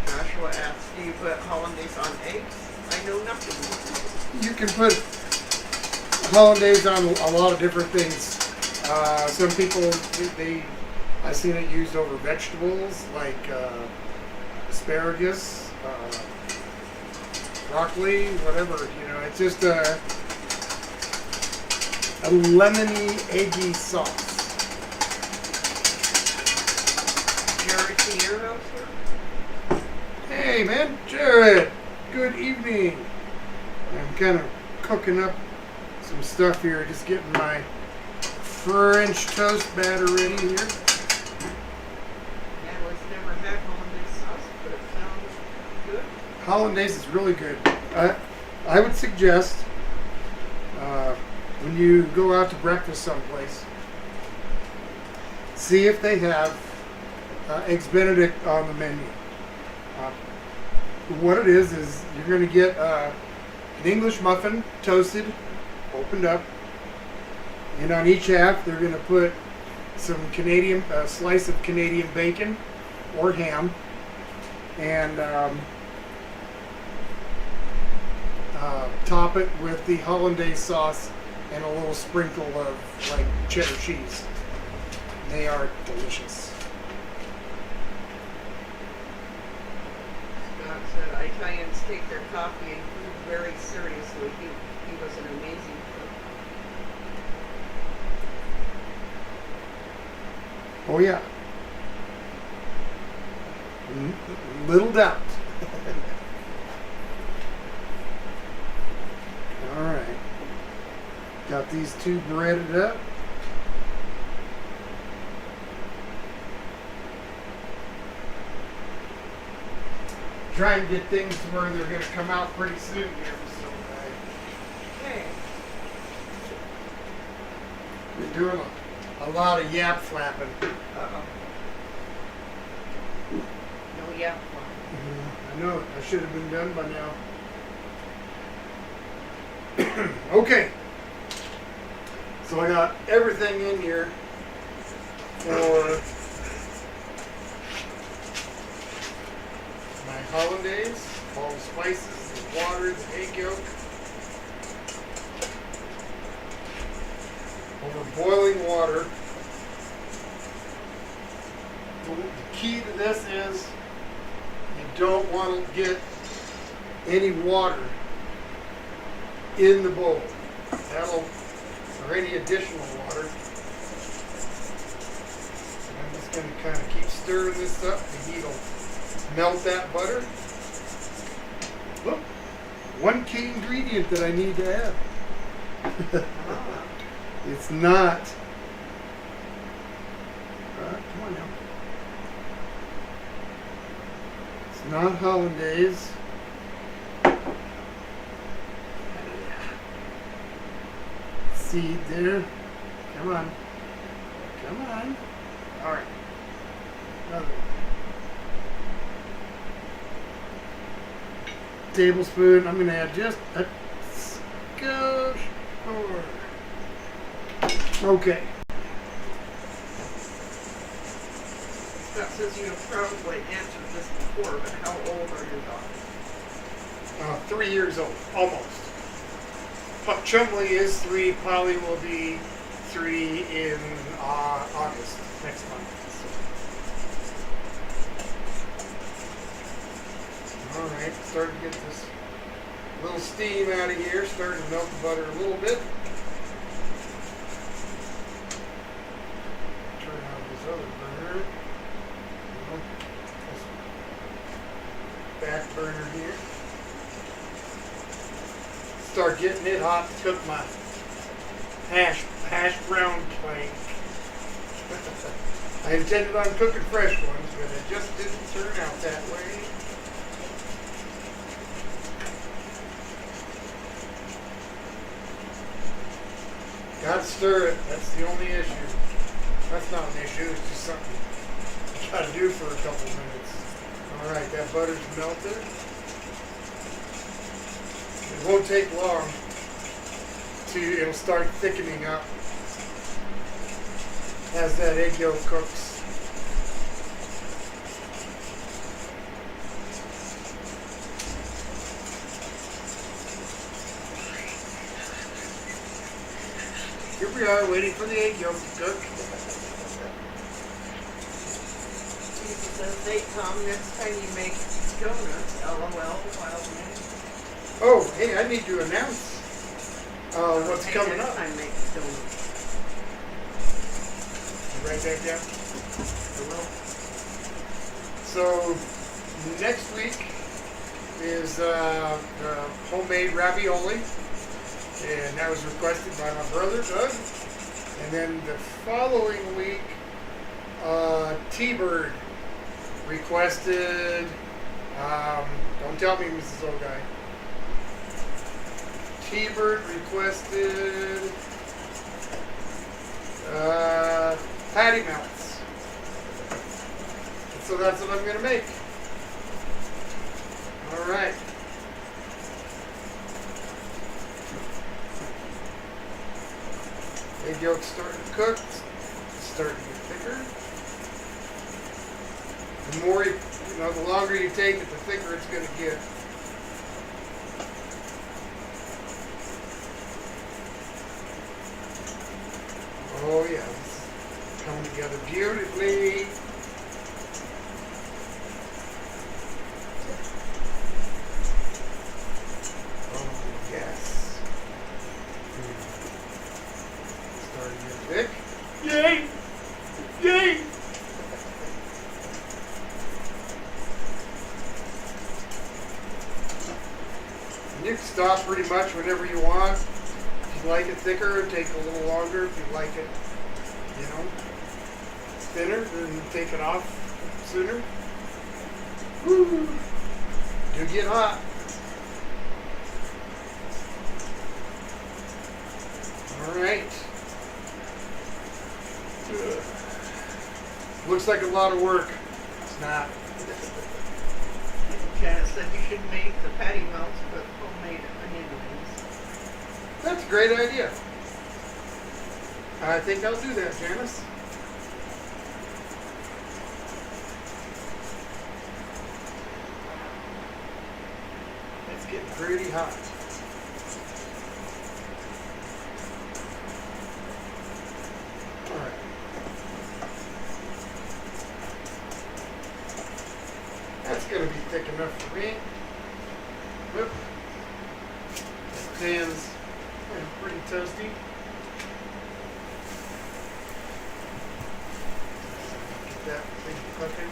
Joshua asked, do you put hollandaise on eggs? I know nothing. You can put hollandaise on a lot of different things. Some people, I've seen it used over vegetables like asparagus, broccoli, whatever. You know, it's just a lemony, eggy sauce. Jared Piero, sir? Hey, man, Jared. Good evening. I'm kind of cooking up some stuff here, just getting my French toast batter ready here. Yeah, I've never had hollandaise sauce, but it sounds good. Hollandaise is really good. I would suggest when you go out to breakfast someplace, see if they have Eggs Benedict on the menu. What it is you're going to get an English muffin, toasted, opened up, and on each half they're going to put some slice of Canadian bacon or ham, and top it with the hollandaise sauce and a little sprinkle of like cheddar cheese. They are delicious. Scott said Italians take their coffee and food very seriously. He was an amazing cook. Oh yeah. Little doubt. All right. Got these two breaded up. Try and get things to where they're going to come out pretty soon here. So Okay. we're doing a lot of yap flapping. Uh-oh. No yap. I know. I should have been done by now. Okay. So I got everything in here for my hollandaise, all the spices, the water, the egg yolk. Over boiling water. The key to this is you don't want to get any water in the bowl. Or any additional water. And I'm just going to kind of keep stirring this up. The heat will melt that butter. Look, one key ingredient that I need to add. Ah. It's not. Come on now. It's not hollandaise. Seed there. Come on. Come on. All right. Another one. Tablespoon. I'm going to add just a skosh more. Okay. Scott says you have probably answered this before, but how old are your daughters? 3 years old, almost. Chumley is 3. Polly will be 3 in August, next month. All right, starting to get this little steam out of here. Starting to melt the butter a little bit. Turn on this other burner. This back burner here. Start getting it hot to cook my hash brown plank. I intended on cooking fresh ones, but it just didn't turn out that way. Gotta stir it. That's the only issue. That's not an issue. It's just something you gotta do for a couple minutes. All right, that butter's melted. It won't take long it'll start thickening up as that egg yolk cooks. Here we are waiting for the egg yolk to cook. Jesus says, hey Tom, next time you make donuts, LOL, wild man. Oh, hey, I need to announce what's coming up. Next time make donuts. You write that down? I will. So, next week is homemade ravioli, and that was requested by my brother, Doug. And then the following week, T-Bird requested, don't tell me, Mrs. O'Guy. T-Bird requested patty melts. And so that's what I'm going to make. All right. Egg yolk's starting to cook. It's starting to get thicker. The more the longer you take it, the thicker it's going to get. Oh yeah, it's coming together beautifully. Oh yes. Starting to get thick. Yay! Yay! And you can stop pretty much whenever you want. If you like it thicker, take a little longer. If you like it, thinner, then take it off sooner. Woo! Do get hot. All right. Looks like a lot of work. It's not. Janice said you should make the patty melts with homemade onion rings. That's a great idea. I think I'll do that, Janice. It's getting pretty hot. All right. That's going to be thick enough for me. Whoop. The pan's pretty toasty. Get that thing cooking.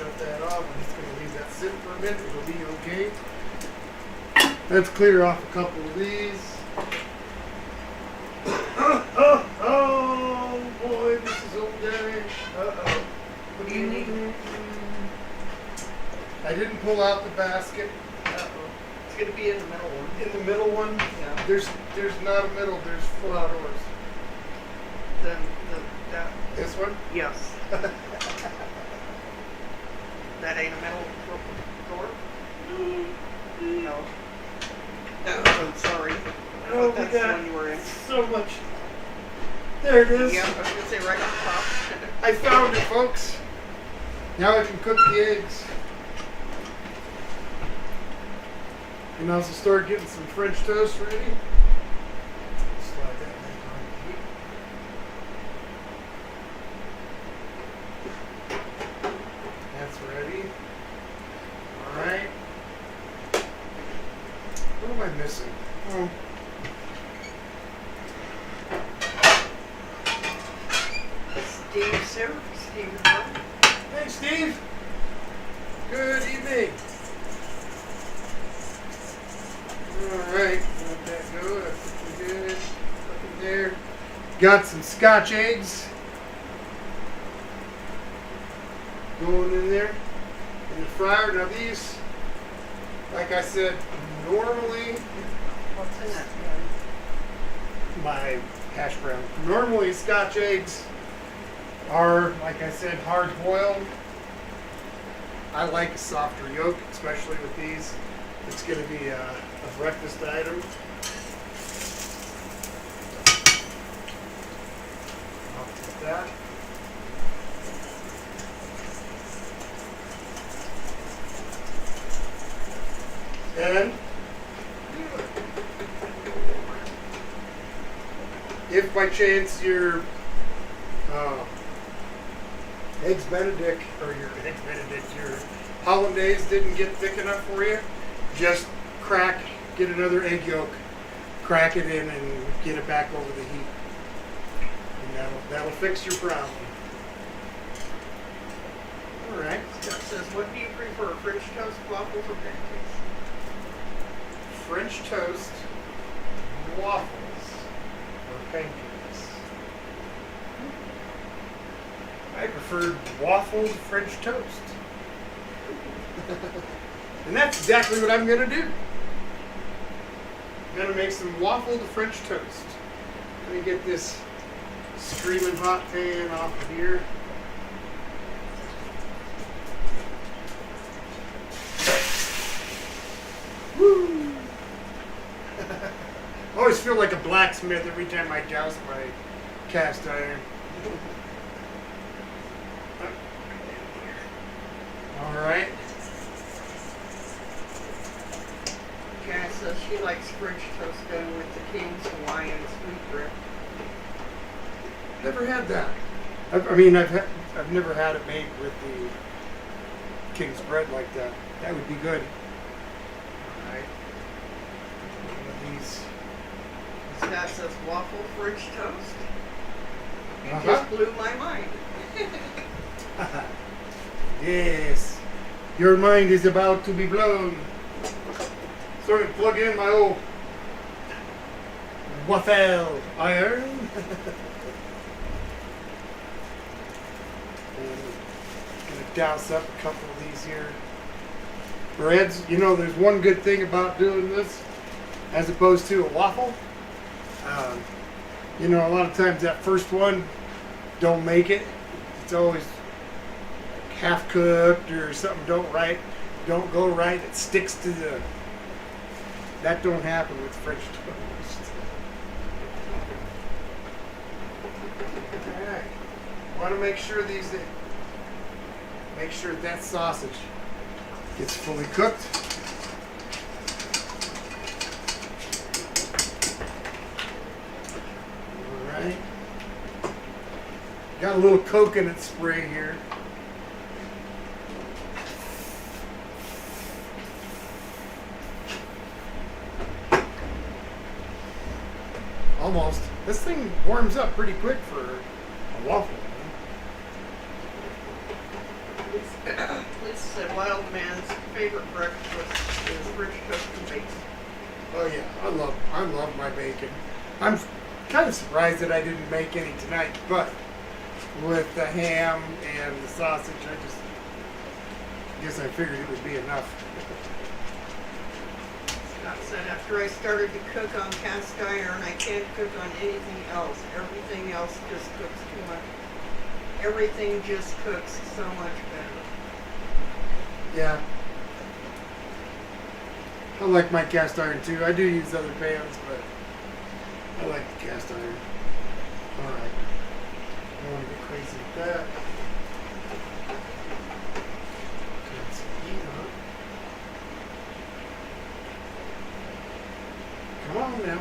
shut that off. I'm just going to leave that sit for a minute. It'll be okay. Let's clear off a couple of these. Oh boy, this is old guy. Uh-oh. What do you need? I didn't pull out the basket. Uh-oh. It's going to be in the middle one. In the middle one, Yeah. there's not a middle. There's full outdoors. Then that. This one? Yes. That ain't a middle door? No. Oh, I'm sorry. I Oh, thought we that's the got one you were in. so much. There it is. Yeah, I was going to say right on top. I found it, folks. Now I can cook the eggs. And also start getting some French toast ready. Slide that back on the heat. That's ready. Alright. What am I missing? Oh. Steve, sir. Steve, sir. Hey, Steve. Good evening. Alright, let that go. That's looking good. Looking there. Got some Scotch eggs going in there in the fryer. Now these, like I said, normally What's in that? my hash brown. Normally Scotch eggs are, like I said, hard boiled. I like a softer yolk, especially with these. It's going to be a breakfast item. I'll put that. And if by chance your Eggs Benedict or your Eggs Benedict, your Hollandaise didn't get thick enough for you, just get another egg yolk, crack it in, and get it back over the heat, and that'll fix your problem. All right. Scott says, what do you prefer, French toast, waffles, or pancakes? French toast, waffles, or pancakes. I preferred waffled French toast. And that's exactly what I'm going to do. I'm going to make some waffled French toast. Let me get this screaming hot pan off of here. Woo! I always feel like a blacksmith every time I douse my cast iron. All right. Karen says she likes French toast done with the King's Hawaiian sweet bread. Never had that. I've never had it made with the King's bread like that. That would be good. All right. One of these. Scott says waffle French toast. You Uh-huh. just blew my mind. Yes. Your mind is about to be blown. So I can plug in my old waffle iron. Gonna douse up a couple of these here breads. You know, there's one good thing about doing this as opposed to a waffle. You know, a lot of times that first one don't make it. It's always half cooked or something don't go right. It sticks to the. That don't happen with French toast. All right. Want to make sure that sausage gets fully cooked. All right. Got a little coconut spray here. Almost. This thing warms up pretty quick for a waffle. said Wild Man's favorite breakfast is French toast and bacon. Oh yeah, I love my bacon. I'm kind of surprised that I didn't make any tonight, but with the ham and the sausage, I guess I figured it would be enough. Scott said, after I started to cook on cast iron, I can't cook on anything else. Everything else just cooks too much. Everything just cooks so much better. Yeah. I like my cast iron too. I do use other pans, but I like the cast iron. Alright. I don't want to get crazy with that. Got some heat on it. Come on now.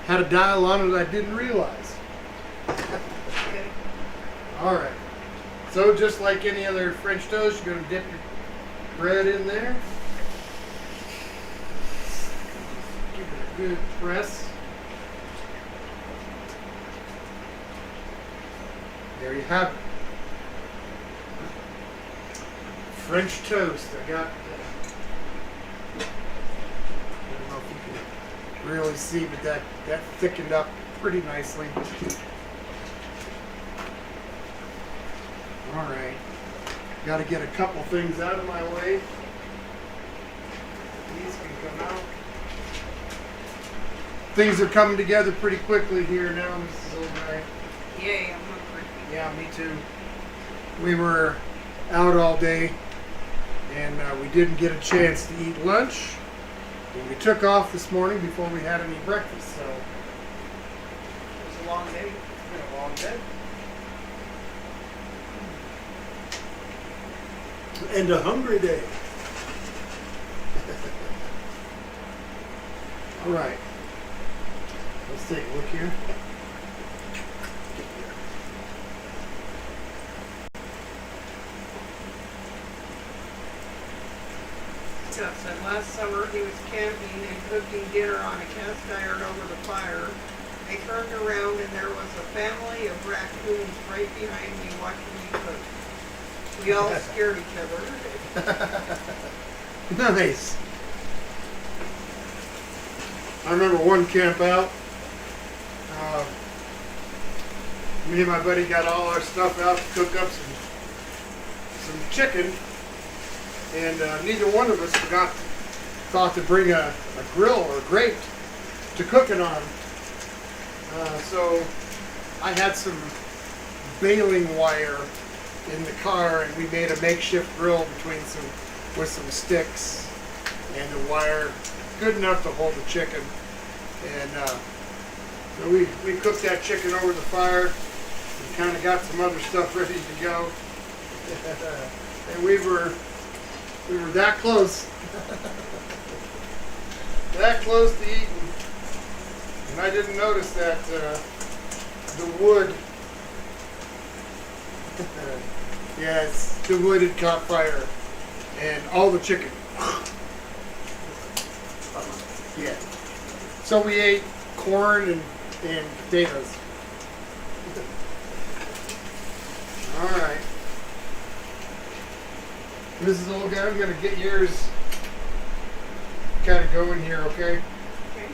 Had a dial on it I didn't realize. Okay. Alright. So just like any other French toast, you're going to dip your bread in there. Give it a good press. There you have it. French toast. I got I don't know if you can really see, but that thickened up pretty nicely. Alright. Got to get a couple things out of my way. These can come out. Things are coming together pretty quickly here now, Mrs. O'Brien. Yay, I'm hungry. Yeah, me too. We were out all day, and we didn't get a chance to eat lunch. And we took off this morning before we had any breakfast, so It was a long day. it's been a long day. And a hungry day. All right. Let's take a look here. Scott said last summer he was camping and cooking dinner on a cast iron over the fire. I turned around and there was a family of raccoons right behind me watching me cook. We all scared each other. Nice. I remember one camp out. Me and my buddy got all our stuff out to cook up some chicken, and neither one of us thought to bring a grill or a grate to cook it on. So I had some baling wire in the car, and we made a makeshift grill with some sticks and the wire good enough to hold the chicken. And so we cooked that chicken over the fire and kind of got some other stuff ready to go. And we were that close, that close to eating, and I didn't notice that the wood. Yes, the wood had caught fire, and all the chicken. Yeah. So we ate corn and potatoes. All right. Mrs. Old Guy, I'm going to get yours kind of going here, okay? Okay.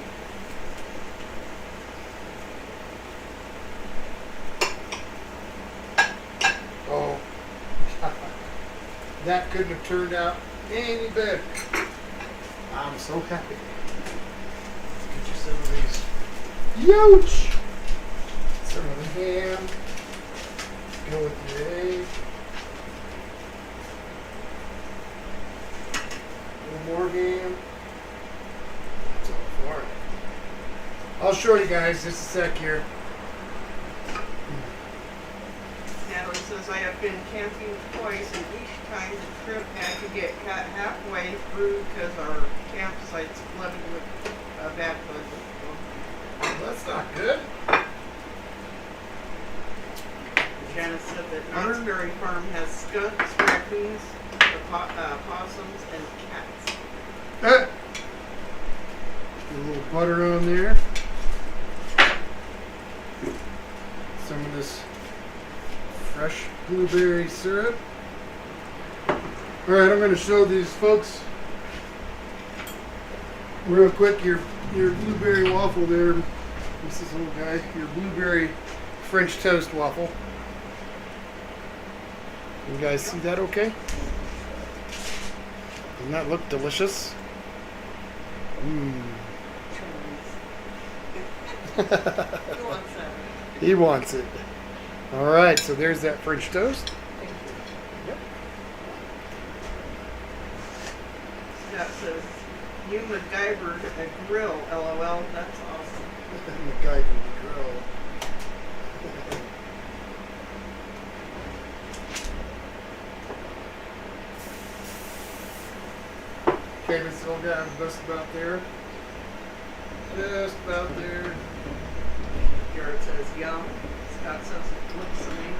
Oh, that couldn't have turned out any better. I'm so happy. Let's get you some of these. Youch! Some of the ham. Go with your egg. A little more ham. That's all for it. I'll show you guys just a sec here. Natalie says, I have been camping twice, and each time the trip had to get cut halfway through because our campsite's flooded with bad bugs. Well, that's not good. Janice said that Knott's Berry Farm has skunks, raccoons, possums, and cats. a little butter on there. Some of this fresh blueberry syrup. Alright, I'm going to show these folks real quick your blueberry waffle there. This is little guy, your blueberry French toast waffle. You guys see that okay? Doesn't that look delicious? Mmm. Who wants that? He wants it. Alright, so there's that French toast. Thank you. Yep. Scott says, you MacGyvered a grill, LOL. That's awesome. The guy from the grill. Okay, this little guy, I'm just about there. Just about there. Garrett says, yum. Scott says, it looks amazing.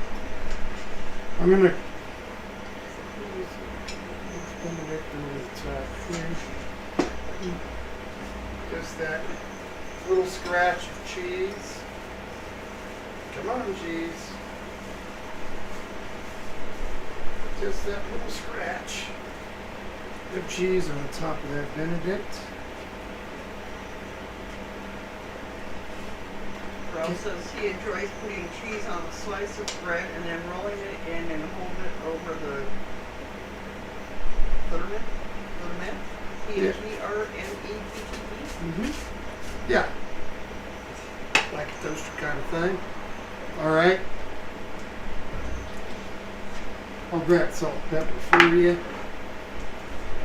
I'm gonna use Benedict over the top here. Just that little scratch of cheese. Come on, cheese. Just that little scratch of cheese on the top of that Benedict. Ralph says he enjoys putting cheese on a slice of bread and then rolling it in and holding it over the Thurman? T-H-E-R-M-E-T-T-E? Mm-hmm. Yeah. Like a toaster kind of thing. Alright. I'll grab salt and pepper for you.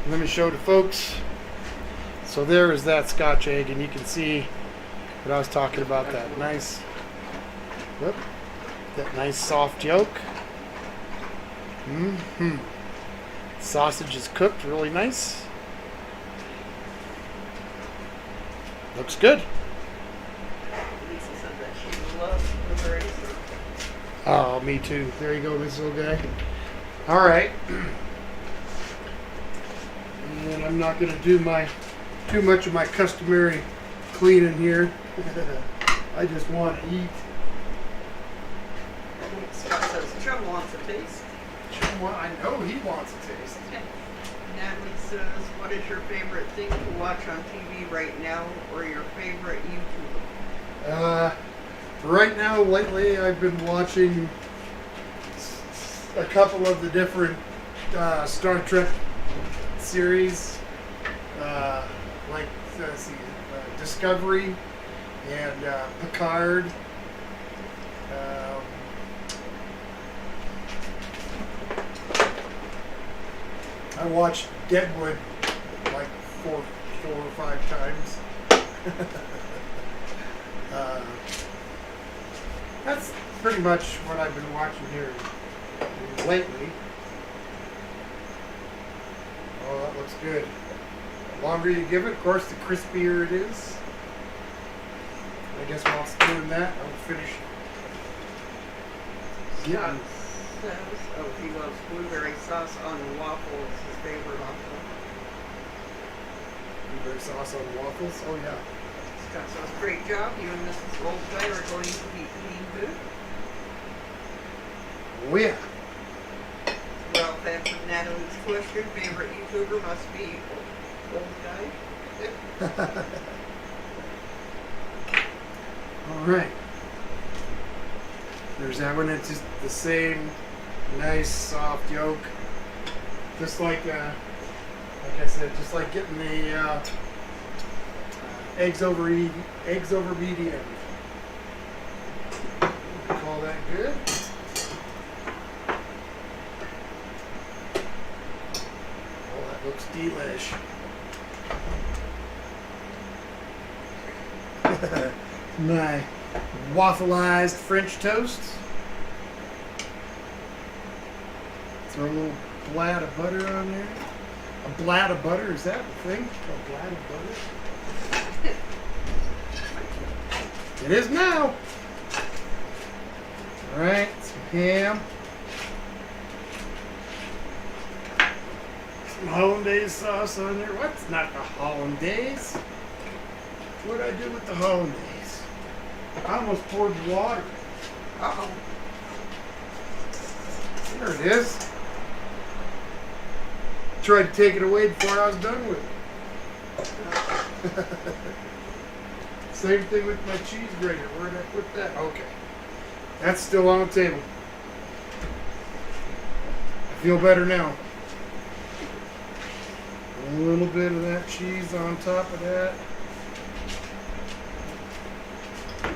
Let me show the folks. So there is that Scotch egg, and you can see what I was talking about, that nice, whoop, that nice soft yolk. Mm-hmm. Sausage is cooked really nice. Looks good. Lisa said that she loves blueberry syrup. Oh, me too. There you go, this little guy. All right. And I'm not going to do too much of my customary cleaning here. I just want to eat. Scott says, Chum wants a taste. I know he wants a taste. Natalie says, what is your favorite thing to watch on TV right now, or your favorite YouTuber? Right now, lately, I've been watching a couple of the different Star Trek series, like let's see, Discovery and Picard. I watched Deadwood like four or five times. That's pretty much what I've been watching here lately. Oh, that looks good. The longer you give it, of course, the crispier it is. I guess while it's doing that, I'll finish. Scott says, oh, he loves blueberry sauce on waffles, his favorite also. Blueberry sauce on waffles. Oh yeah. Scott says, great job. You and Mrs. Goldguy are going to be eating good. Oh yeah. Ralph answered Natalie's question. Favorite YouTuber must be Goldguy. All right. There's that one. It's just the same nice soft yolk, just like I said, just like getting the eggs over medium. Call that good. Oh, that looks delish. My waffleized French toast. Throw a little blat of butter on there. A blat of butter, is that the thing? A blat of butter? It is now. Alright, some ham. some hollandaise sauce on there. What's not the hollandaise? What'd I do with the hollandaise? I almost poured the water. Uh-oh. There it is. Tried to take it away before I was done with it. Same thing with my cheese grater. Where did I put that? Okay. That's still on the table. I feel better now. A little bit of that cheese on top of that.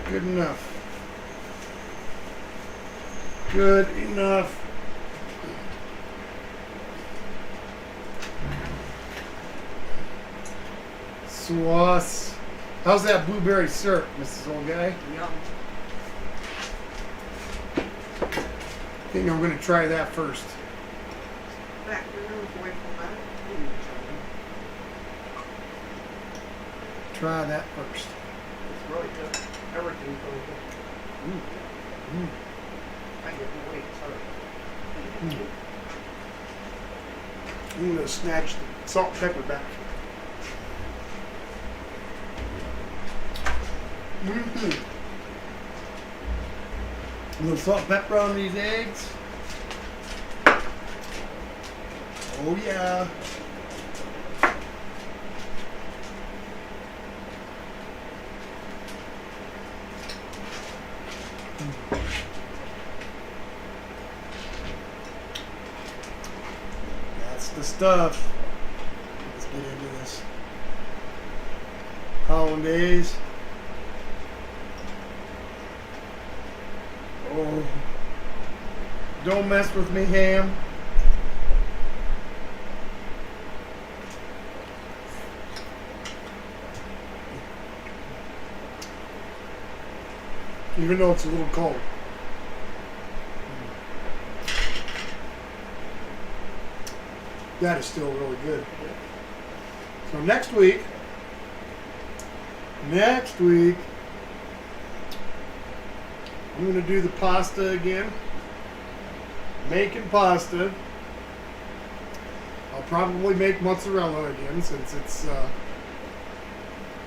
Good enough. Good enough. Sauce. How's that blueberry syrup, Mrs. Old Guy? Yum. I think I'm going to try that first. Back your nose away from that. Try that first. It's really good. Everything's really good. I get to wait, sorry. I'm going to snatch the salt and pepper back. A little salt and pepper on these eggs. Oh yeah. That's the stuff. Let's get into this hollandaise. Oh, don't mess with me, ham. Even though it's a little cold. That is still really good. So next week, I'm going to do the pasta again. Making pasta. I'll probably make mozzarella again since it's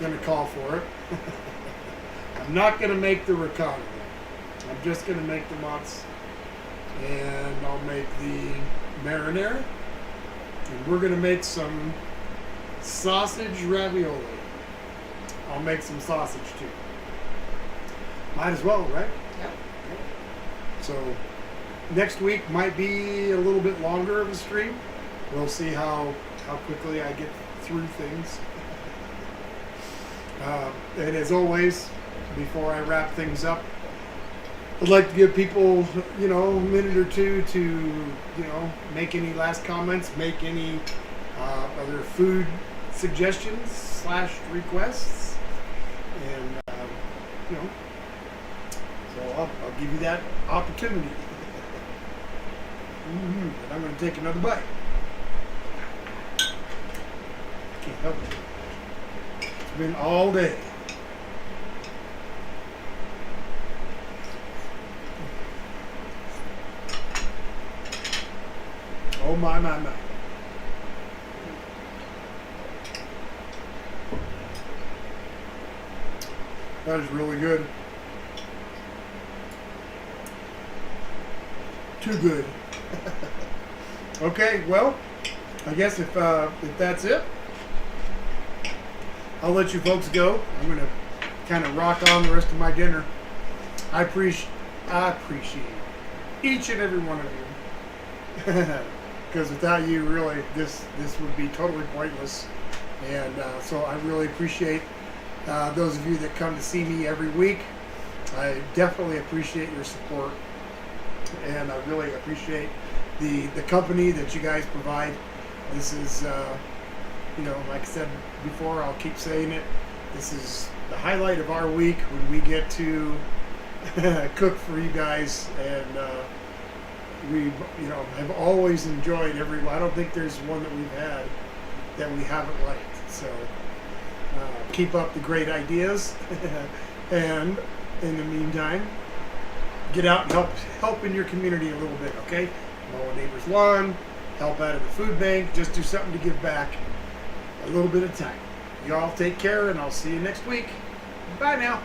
going to call for it. I'm not going to make the ricotta. I'm just going to make the mozz. And I'll make the marinara. And we're going to make some sausage ravioli. I'll make some sausage too. Might as well, right? Yep. So next week might be a little bit longer of a stream. We'll see how quickly I get through things. And as always, before I wrap things up, I'd like to give people, a minute or two to, make any last comments, make any other food suggestions / requests, and so I'll give you that opportunity. And I'm going to take another bite. Can't help it. It's been all day. Oh my. That is really good. Too good. Okay, well, I guess if that's it, I'll let you folks go. I'm gonna kind of rock on the rest of my dinner. I appreciate each and every one of you, because without you, really, this would be totally pointless. And so I really appreciate those of you that come to see me every week. I definitely appreciate your support, and I really appreciate the company that you guys provide. This is, like I said before, I'll keep saying it. This is the highlight of our week when we get to cook for you guys, and we, have always enjoyed every. I don't think there's one that we've had that we haven't liked. So keep up the great ideas, and in the meantime, get out and help in your community a little bit. Okay, mow a neighbor's lawn, help out at the food bank, just do something to give back a little bit of time. Y'all take care, and I'll see you next week. Bye now.